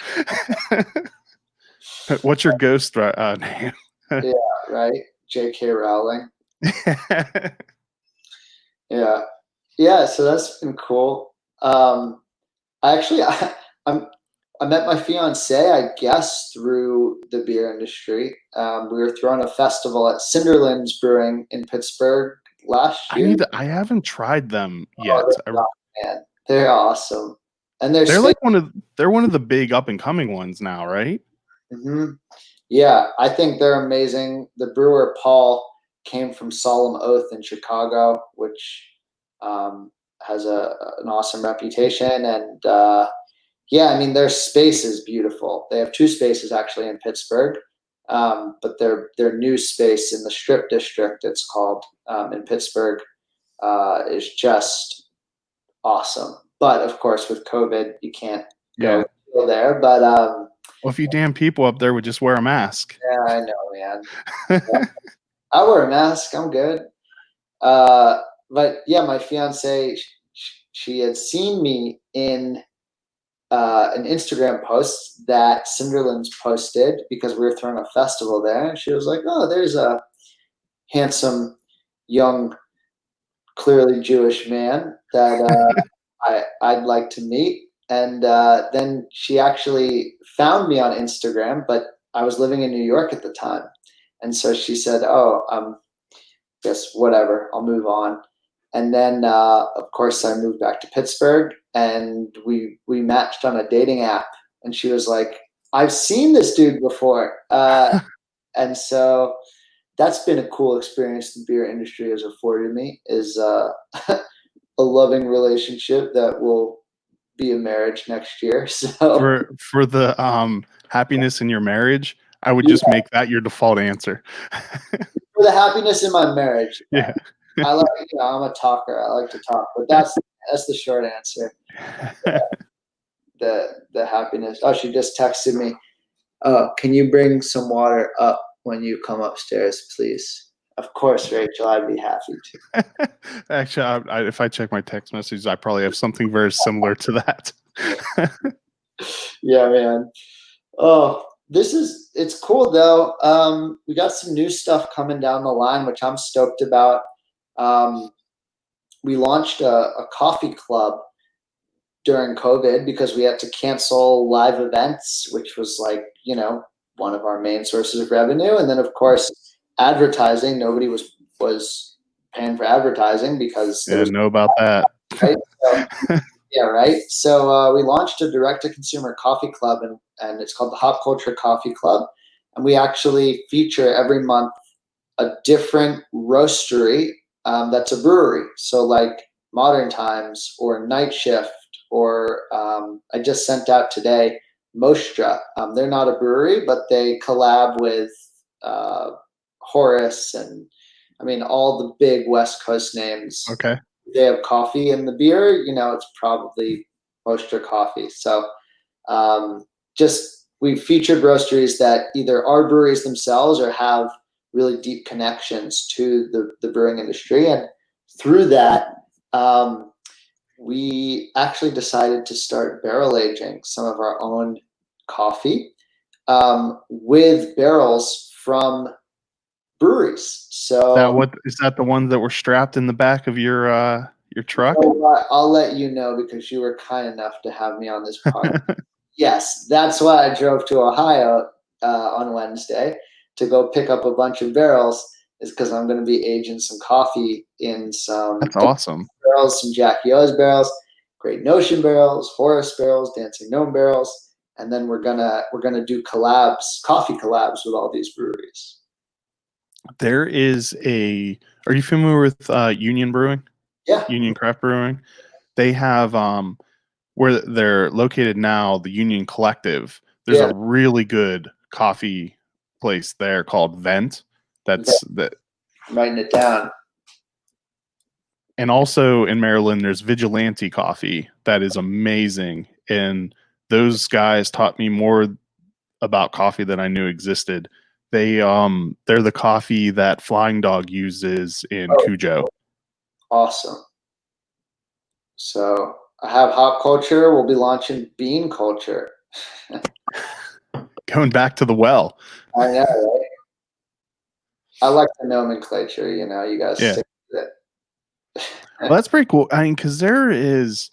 What's your ghost name? Yeah, right. J.K. Rowling. Yeah. So that's been cool. I met my fiance, I guess, through the beer industry. We were throwing a festival at Cinderlands Brewing in Pittsburgh last year. I haven't tried them yet. Man, they're awesome, and they're like one of the big up and coming ones now, right? Mm-hmm. Yeah, I think they're amazing. The brewer Paul came from Solemn Oath in Chicago, which has an awesome reputation, and yeah, I mean, their space is beautiful. They have 2 spaces actually in Pittsburgh, but their new space in the Strip District, it's called, in Pittsburgh, is just awesome. But of course, with COVID, you can't go there. But well, if you damn people up there would just wear a mask. Yeah, I know, man. Yeah. I wear a mask. I'm good. But yeah, my fiance, she had seen me in an Instagram post that Cinderlands posted because we were throwing a festival there, and she was like, "Oh, there's a handsome, young, clearly Jewish man that I'd like to meet." And then she actually found me on Instagram, but I was living in New York at the time, and so she said, "Oh, guess whatever, I'll move on." And then, of course, I moved back to Pittsburgh, and we matched on a dating app. And she was like, "I've seen this dude before," and so that's been a cool experience the beer industry has afforded me. Is a loving relationship that will be a marriage next year. So for the happiness in your marriage, I would just make that your default answer. For the happiness in my marriage, yeah. I'm a talker. I like to talk, but that's the short answer. The happiness. Oh, she just texted me. "Oh, can you bring some water up when you come upstairs, please?" Of course, Rachel. I'd be happy to. Actually, if I check my text messages, I probably have something very similar to that. Yeah, man. Oh, it's cool though. We got some new stuff coming down the line, which I'm stoked about. We launched a coffee club during COVID because we had to cancel live events, which was one of our main sources of revenue. And then of course, advertising, nobody was paying for advertising because know about that. Right? So, yeah, right. So we launched a direct-to-consumer coffee club, and it's called the Hop Culture Coffee Club. And we actually feature every month a different roastery that's a brewery. So like Modern Times or Night Shift, or I just sent out today Mostra. They're not a brewery, but they collab with Horace and all the big West Coast names. Okay. They have coffee in the beer, it's probably Mostra coffee. So we've featured roasteries that either are breweries themselves or have really deep connections to the brewing industry. And through that, we actually decided to start barrel aging some of our own coffee with barrels from breweries. So is that the ones that were strapped in the back of your truck? I'll let you know because you were kind enough to have me on this podcast. Yes, that's why I drove to Ohio on Wednesday to go pick up a bunch of barrels, is because I'm going to be aging some coffee in some That's awesome barrels, some Jack Yo's barrels, Great Notion barrels, Horace barrels, Dancing Gnome barrels, and then we're gonna do coffee collabs with all these breweries. There is are you familiar with Union Brewing? Yeah. Union Craft Brewing? They have where they're located now, the Union Collective. There's Yeah. a really good coffee place there called Vent. Okay. I'm writing it down. And also in Maryland, there's Vigilante Coffee that is amazing. And those guys taught me more about coffee than I knew existed. They're the coffee that Flying Dog uses in Cujo. Awesome. So I have hop culture. We'll be launching bean culture. Going back to the well. I know, right? I like the nomenclature. You guys stick with it. Well, that's pretty cool. I mean, because there's,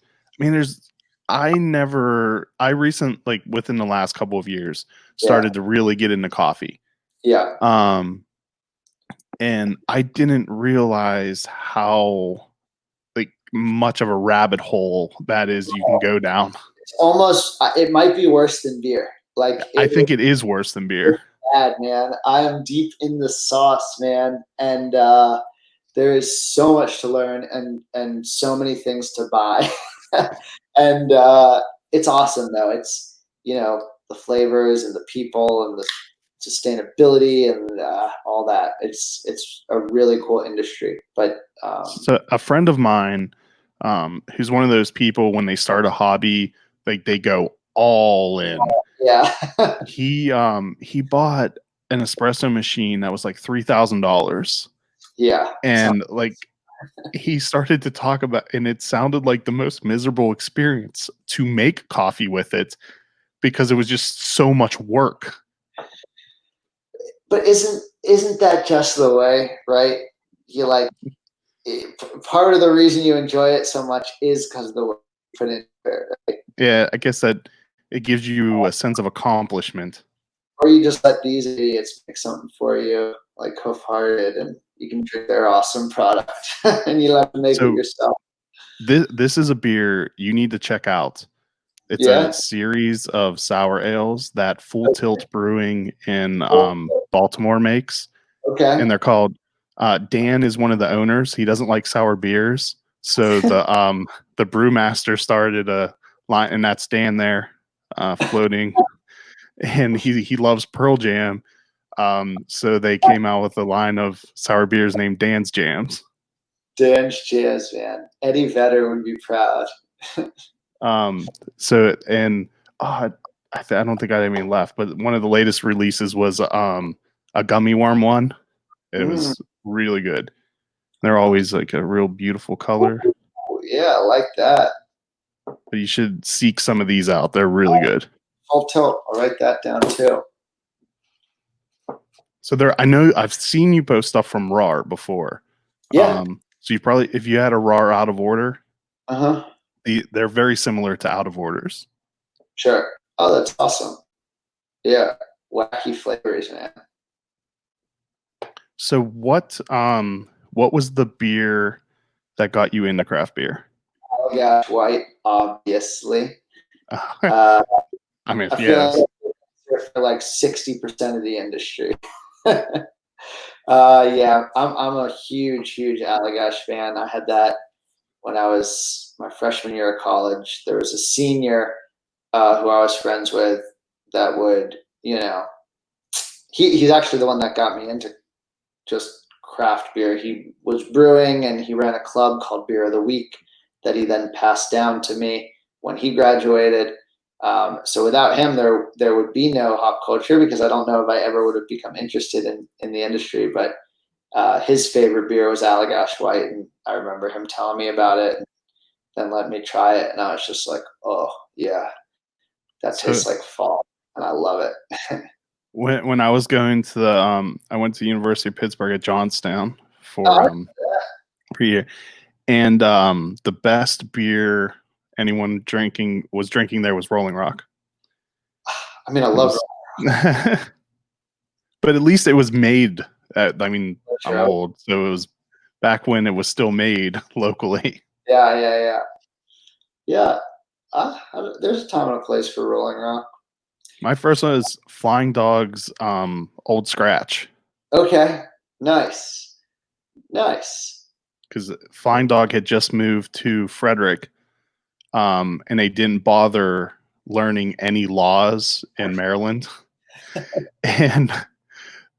like within the last couple of years started to really get into coffee. Yeah. And I didn't realize how like much of a rabbit hole that is you can go down. It's almost, it might be worse than beer. Like I think it is worse than beer. Bad, man. I am deep in the sauce, man, and there is so much to learn and so many things to buy, and it's awesome though. It's the flavors and the people and the sustainability and all that. It's a really cool industry. But so a friend of mine, who's one of those people when they start a hobby, like they go all in. Yeah. He bought an espresso machine that was like $3,000. Yeah. And like he started to talk about, and it sounded like the most miserable experience to make coffee with it because it was just so much work. But isn't that just the way, right? You like part of the reason you enjoy it so much is because of the work you put into it, right? Yeah, I guess that it gives you a sense of accomplishment. Or you just let these idiots make something for you, like Half-Hearted, and you can drink their awesome product, and you have to make it yourself. This is a beer you need to check out. It's a series of sour ales that Full Tilt Brewing in Baltimore makes. Okay. And they're called Dan is one of the owners. He doesn't like sour beers. So the brewmaster started a line, and that's Dan there floating. And he loves Pearl Jam. So they came out with a line of sour beers named Dan's Jams. Dan's Jams, man. Eddie Vedder would be proud. So and I don't think I had any left, but one of the latest releases was a gummy worm one. It was really good. They're always like a real beautiful color. Yeah, I like that. But you should seek some of these out. They're really good. Full Tilt. I'll write that down too. So I know I've seen you post stuff from RAR before. Yeah. So you probably, if you had a RAR out of order, uh-huh, they're very similar to out of orders. Sure. Oh, that's awesome. Yeah, wacky flavors, man. So what was the beer that got you into craft beer? Oh gosh, white, obviously. I mean, I feel like for like 60% of the industry. Yeah, I'm a huge Allagash fan. I had that when I was my freshman year of college. There was a senior who I was friends with that would, he's actually the one that got me into just craft beer. He was brewing and he ran a club called Beer of the Week that he then passed down to me when he graduated. So without him, there would be no hop culture, because I don't know if I ever would have become interested in the industry. But his favorite beer was Allagash White, and I remember him telling me about it and then let me try it, and I was just like, oh yeah, that tastes like fall, and I love it. When I was going to I went to the University of Pittsburgh at Johnstown for a year, and the best beer anyone was drinking there was Rolling Rock. I mean, I love it. But at least it was made I'm old, so it was back when it was still made locally. Yeah. There's a time and a place for Rolling Rock. My first one is Flying Dog's Old Scratch. Okay. Nice. Nice. Because Flying Dog had just moved to Frederick, and they didn't bother learning any laws in Maryland. And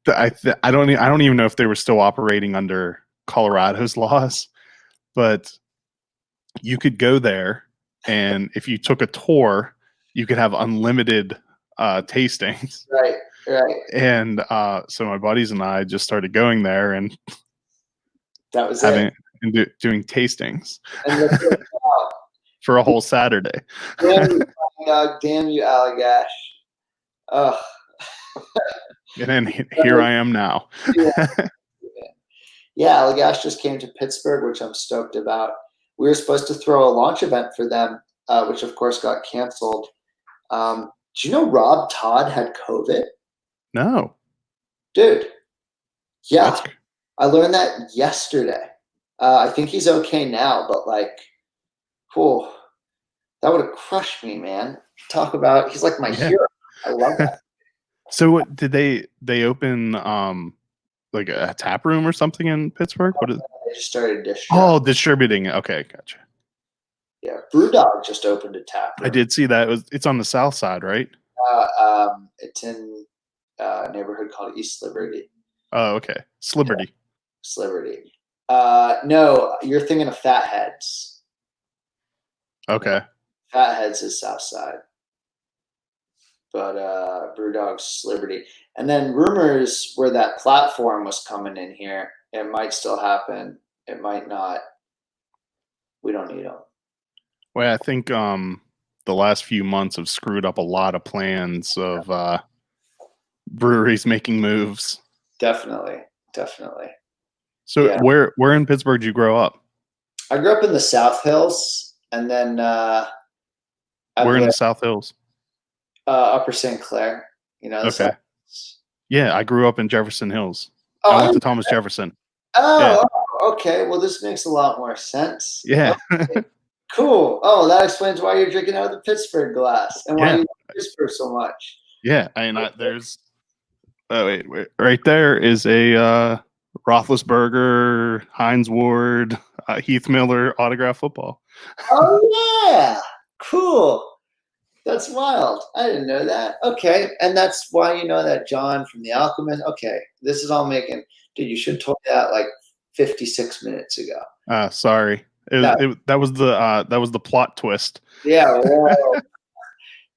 I don't even know if they were still operating under Colorado's laws, but you could go there, and if you took a tour, you could have unlimited tastings. Right. And so my buddies and I just started going there and That was having it. and doing tastings And look at for a whole Saturday. damn you, Flying Dog. Damn you, Allagash. Ugh. And then here I am now. Yeah, Allagash just came to Pittsburgh, which I'm stoked about. We were supposed to throw a launch event for them, which of course got canceled. Do you know Rob Todd had COVID? No. Dude. Yeah. That's I learned that yesterday. I think he's okay now, but like, whew, that would have crushed me, man. Talk about, he's like my hero. I love that. So what did they open like a tap room or something in Pittsburgh? What is They just started distributing. Oh, distributing. Okay, gotcha. Yeah, Brewdog just opened a tap room. I did see that. It's on the south side, right? It's in a neighborhood called East Liberty. Oh, okay. Sliberty. Yeah. Sliberty. No, you're thinking of Fatheads. Okay. Fatheads is south side. But Brewdog's Liberty. And then rumors where that platform was coming in here. It might still happen. It might not. We don't need them. Well, I think the last few months have screwed up a lot of plans of breweries making moves. Definitely. So Yeah. where in Pittsburgh did you grow up? I grew up in the South Hills, and then Where in the South Hills? Upper St. Clair. You know. Okay. Yeah, I grew up in Jefferson Hills. Oh, I went to Thomas Jefferson. Oh, okay. Well, this makes a lot more sense. Yeah. Okay. Cool. Oh, that explains why you're drinking out of the Pittsburgh glass and why you like Pittsburgh so much. Yeah, there's. Oh wait, right there is a Roethlisberger, Heinz Ward, Heath Miller autograph football. Oh yeah, cool. That's wild. I didn't know that. Okay, and that's why you know that John from The Alchemist. Okay, this is all making. Dude, you should have told me that like 56 minutes ago. Sorry. That was the plot twist. Yeah. Whoa.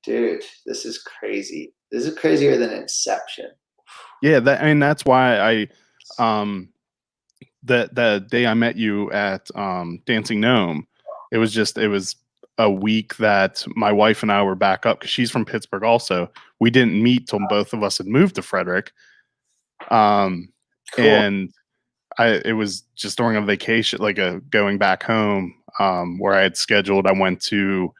Dude, this is crazy. This is crazier than Inception. Yeah, that's why I the day I met you at Dancing Gnome, it was a week that my wife and I were back up because she's from Pittsburgh also. We didn't meet till both of us had moved to Frederick. Cool. And it was just during a vacation, like a going back home, where I had scheduled. I went to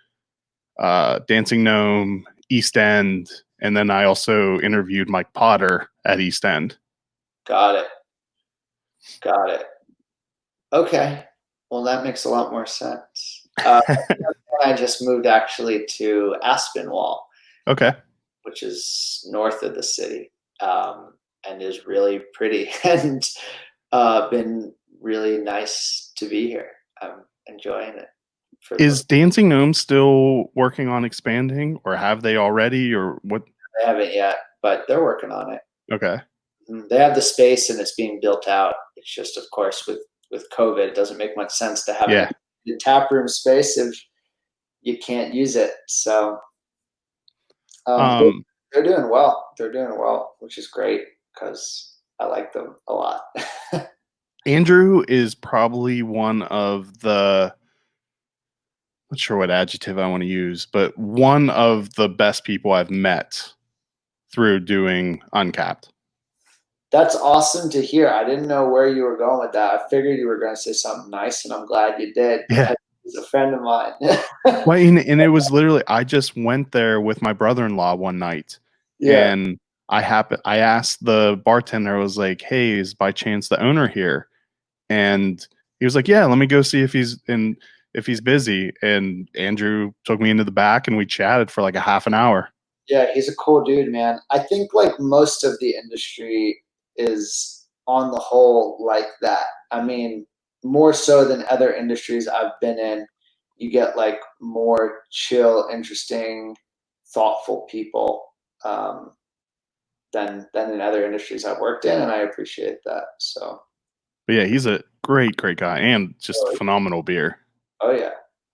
Dancing Gnome, East End, and then I also interviewed Mike Potter at East End. Got it. Okay. Well, that makes a lot more sense. I just moved actually to Aspinwall. Okay. Which is north of the city, and is really pretty and been really nice to be here. I'm enjoying it. Is Dancing Gnome still working on expanding, or have they already, or what? They haven't yet, but they're working on it. Okay. They have the space and it's being built out. It's just, of course, with COVID, it doesn't make much sense to have a tap room space if you can't use it. So they're doing well. They're doing well, which is great because I like them a lot. Andrew is probably one of the, not sure what adjective I want to use, but one of the best people I've met through doing Uncapped. That's awesome to hear. I didn't know where you were going with that. I figured you were going to say something nice, and I'm glad you did. Yeah. He's a friend of mine. Well, and it was literally, I just went there with my brother-in-law one night, and I asked the bartender, I was like, hey, is by chance the owner here? And he was like, yeah, let me go see if he's busy. And Andrew took me into the back and we chatted for like a half an hour. Yeah, he's a cool dude, man. I think like most of the industry is on the whole like that. I mean, more so than other industries I've been in, you get like more chill, interesting, thoughtful people than in other industries I've worked in, and I appreciate that. So, But yeah, he's a great guy and just phenomenal beer. oh yeah.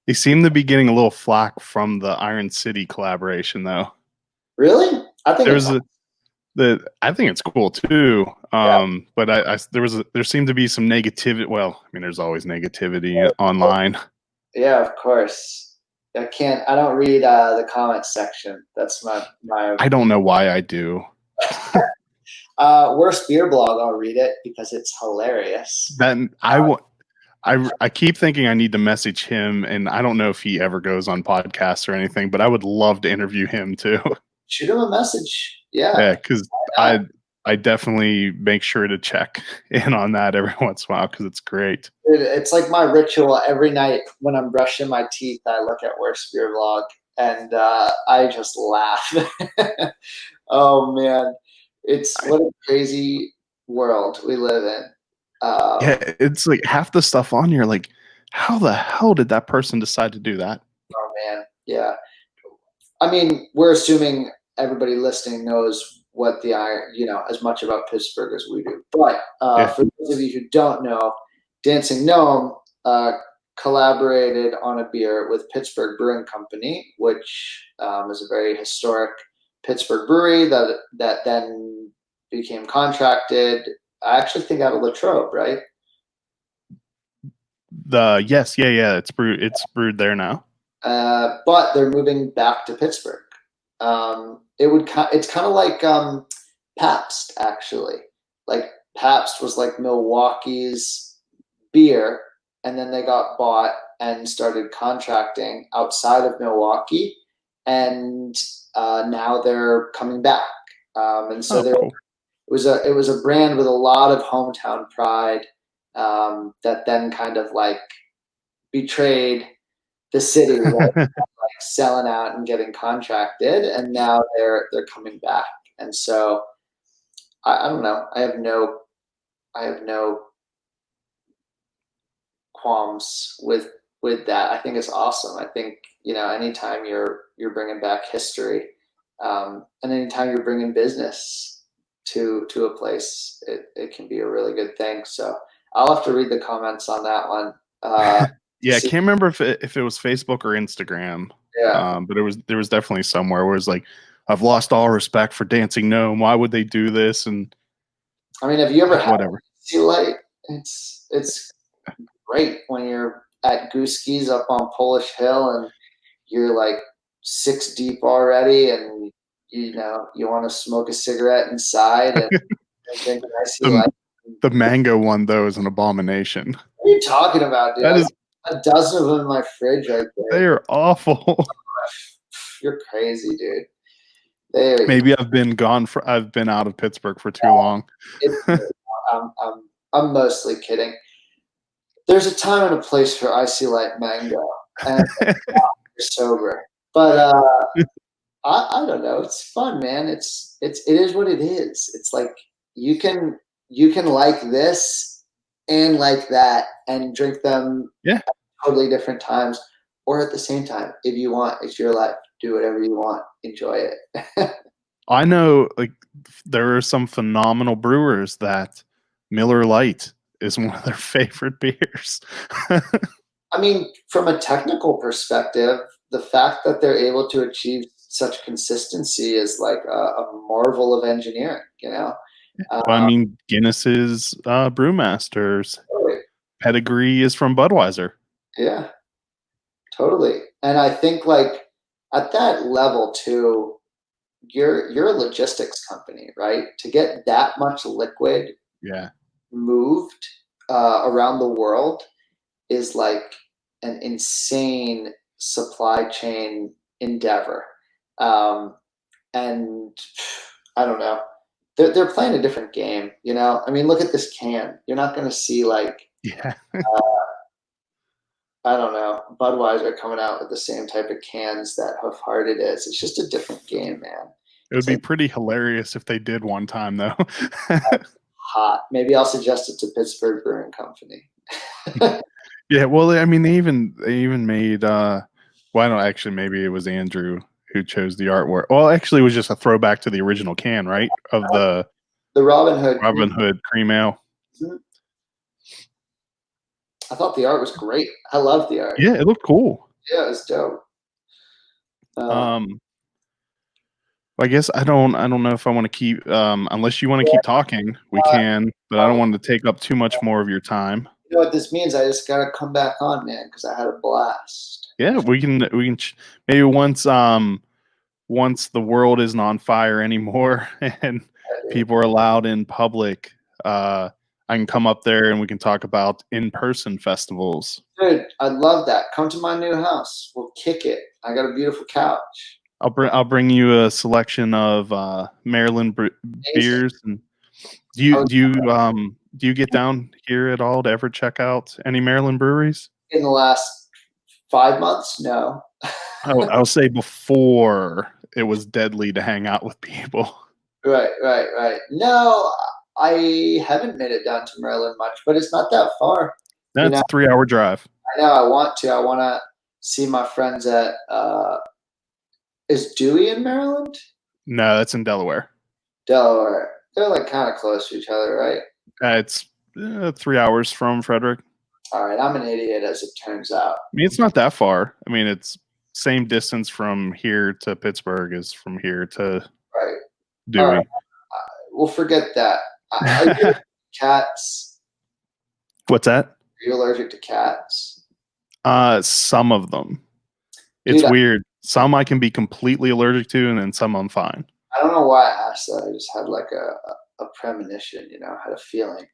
He seemed to be getting a little flack from the Iron City collaboration, though. Really? I think I think it's cool too. Yeah. But there seemed to be some negativity. Well, I mean, there's always negativity online. Yeah, of course. I don't read the comments section. That's my I don't know why I do. Worst beer blog. I'll read it because it's hilarious. Then I keep thinking I need to message him, and I don't know if he ever goes on podcasts or anything, but I would love to interview him too. Shoot him a message. Yeah. Yeah, because I definitely make sure to check in on that every once in a while because it's great. It's like my ritual every night when I'm brushing my teeth. I look at Worst Beer Vlog and I just laugh. Oh man, what a crazy world we live in. Yeah, it's like half the stuff on here. Like, how the hell did that person decide to do that? Oh man, yeah. I mean, we're assuming everybody listening knows what the Iron, as much about Pittsburgh as we do. But for those of you who don't know, Dancing Gnome collaborated on a beer with Pittsburgh Brewing Company, which is a very historic Pittsburgh brewery that then became contracted. I actually think out of Latrobe, right? Yes, yeah, it's brewed there now. But they're moving back to Pittsburgh. It's kind of like Pabst, actually. Like Pabst was like Milwaukee's beer, and then they got bought and started contracting outside of Milwaukee, and now they're coming back. And so cool. it was a brand with a lot of hometown pride that then kind of like betrayed the city, right? Like selling out and getting contracted, and now they're coming back. And so I don't know. I have no qualms with that. I think it's awesome. I think anytime you're bringing back history, and anytime you're bringing business to a place, it can be a really good thing. So I'll have to read the comments on that one. Yeah, I can't remember if it was Facebook or Instagram. Yeah. But there was definitely somewhere where it's like, I've lost all respect for Dancing Gnome. Why would they do this? And I mean, have you ever had whatever? Sea Light? It's great when you're at Gooski's up on Polish Hill and you're like 6 deep already, and you want to smoke a cigarette inside and drink an Icy Light. The mango one though is an abomination. What are you talking about, dude? That is a dozen of them in my fridge right there. They are awful. You're crazy, dude. Maybe I've been out of Pittsburgh for too long. I'm mostly kidding. There's a time and a place for Icy Light mango, and you're sober. But I don't know. It's fun, man. It is what it is. It's like you can like this and like that and drink them at totally different times, or at the same time. If you want, it's your life. Do whatever you want. Enjoy it. I know, like, there are some phenomenal brewers that Miller Lite is one of their favorite beers. I mean, from a technical perspective, the fact that they're able to achieve such consistency is like a marvel of engineering, I mean, Guinness's brewmasters pedigree is from Budweiser. Yeah, totally. And I think like at that level too, you're a logistics company, right? To get that much liquid moved around the world is like an insane supply chain endeavor. And I don't know. They're playing a different game, I mean, look at this can. You're not going to see like, I don't know, Budweiser coming out with the same type of cans that Hoof Hearted is. It's just a different game, man. It would be pretty hilarious if they did one time, though. hot. Maybe I'll suggest it to Pittsburgh Brewing Company. Yeah, well, I mean, they even made well, I don't actually, maybe it was Andrew who chose the artwork. Well, actually, it was just a throwback to the original can, right? Of the Robin Hood. Robin Hood cream ale. Mhm. I thought the art was great. I love the art. Yeah, it looked cool. Yeah, it was dope. I guess I don't know if I want to keep unless you want to keep talking, we can, but I don't want to take up too much more of your time. You know what this means? I just gotta come back on, man, because I had a blast. Yeah, we can maybe once the world isn't on fire anymore and people are allowed in public, I can come up there and we can talk about in-person festivals. Dude, I'd love that. Come to my new house. We'll kick it. I got a beautiful couch. I'll bring you a selection of Maryland beers. And do you get down here at all to ever check out any Maryland breweries? In the last 5 months, no. I'll say before it was deadly to hang out with people. Right. No, I haven't made it down to Maryland much, but it's not that far. That's a 3-hour drive. I know. I want to see my friends at. Is Dewey in Maryland? No, that's in Delaware. Delaware. They're like kind of close to each other, right? It's 3 hours from Frederick. All right, I'm an idiot, as it turns out. I mean, it's not that far. I mean, it's same distance from here to Pittsburgh as from here to Dewey. Right. We'll forget that. Are you allergic to cats? What's that? Are you allergic to cats? Some of them. It's weird. Some I can be completely allergic to, and then some I'm fine. I don't know why I asked that. I just had like a premonition, I had a feeling.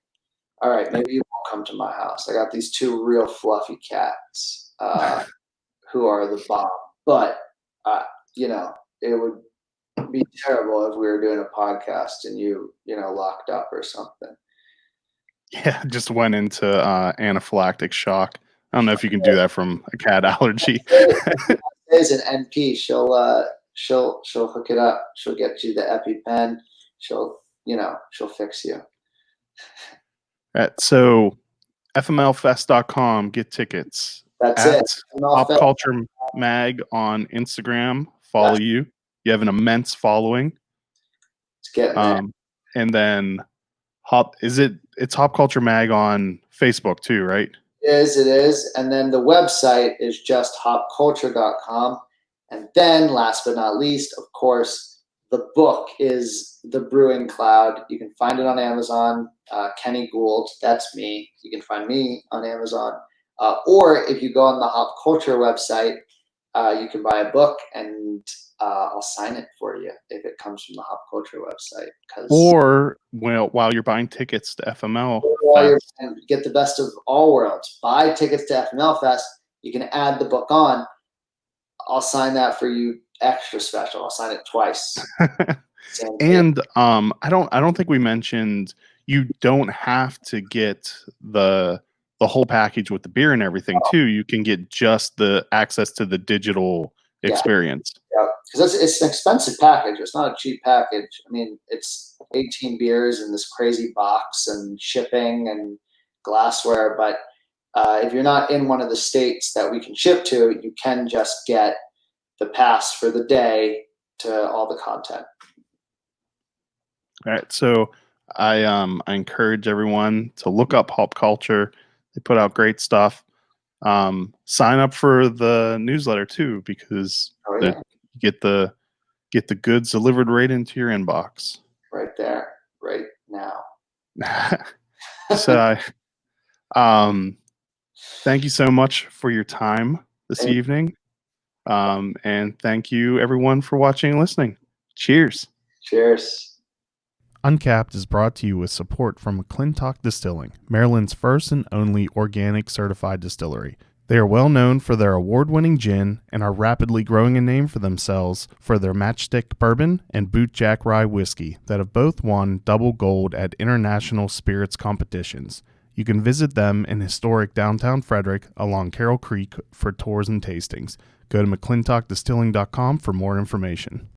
All right, maybe you won't come to my house. I got these 2 real fluffy cats who are the bomb. But, it would be terrible if we were doing a podcast and you locked up or something. Yeah, just went into anaphylactic shock. I don't know if you can do that from a cat allergy. There's an NP. She'll hook it up. She'll get you the EpiPen. She'll fix you. So fmlfest.com, get tickets. That's at it. Pop Culture Mag on Instagram. Follow you. You have an immense following. It's getting there. And then it's Hop Culture Mag on Facebook too, right? It is. And then the website is just hopculture.com. And then last but not least, of course, the book is The Brewing Cloud. You can find it on Amazon. Kenny Gould, that's me. You can find me on Amazon. Or if you go on the Hop Culture website, you can buy a book and I'll sign it for you if it comes from the Hop Culture website. Or while you're buying tickets to FML Fest. And get the best of all worlds. Buy tickets to FML Fest. You can add the book on. I'll sign that for you extra special. I'll sign it twice. And I don't think we mentioned you don't have to get the whole package with the beer and everything too. You can get just the access to the digital experience. Yeah, because it's an expensive package. It's not a cheap package. I mean, it's 18 beers in this crazy box and shipping and glassware. But if you're not in one of the states that we can ship to, you can just get the pass for the day to all the content. All right. So I encourage everyone to look up Hop Culture. They put out great stuff. Sign up for the newsletter too, because you get the goods delivered right into your inbox. Right there, right now. So thank you so much for your time this evening. And thank you everyone for watching and listening. Cheers. Cheers. Uncapped is brought to you with support from Mcclintock Distilling, Maryland's first and only organic certified distillery. They are well known for their award-winning gin and are rapidly growing a name for themselves for their Matchstick Bourbon and Bootjack Rye Whiskey that have both won double gold at international spirits competitions. You can visit them in historic downtown Frederick along Carroll Creek for tours and tastings. Go to mcclintockdistilling.com for more information.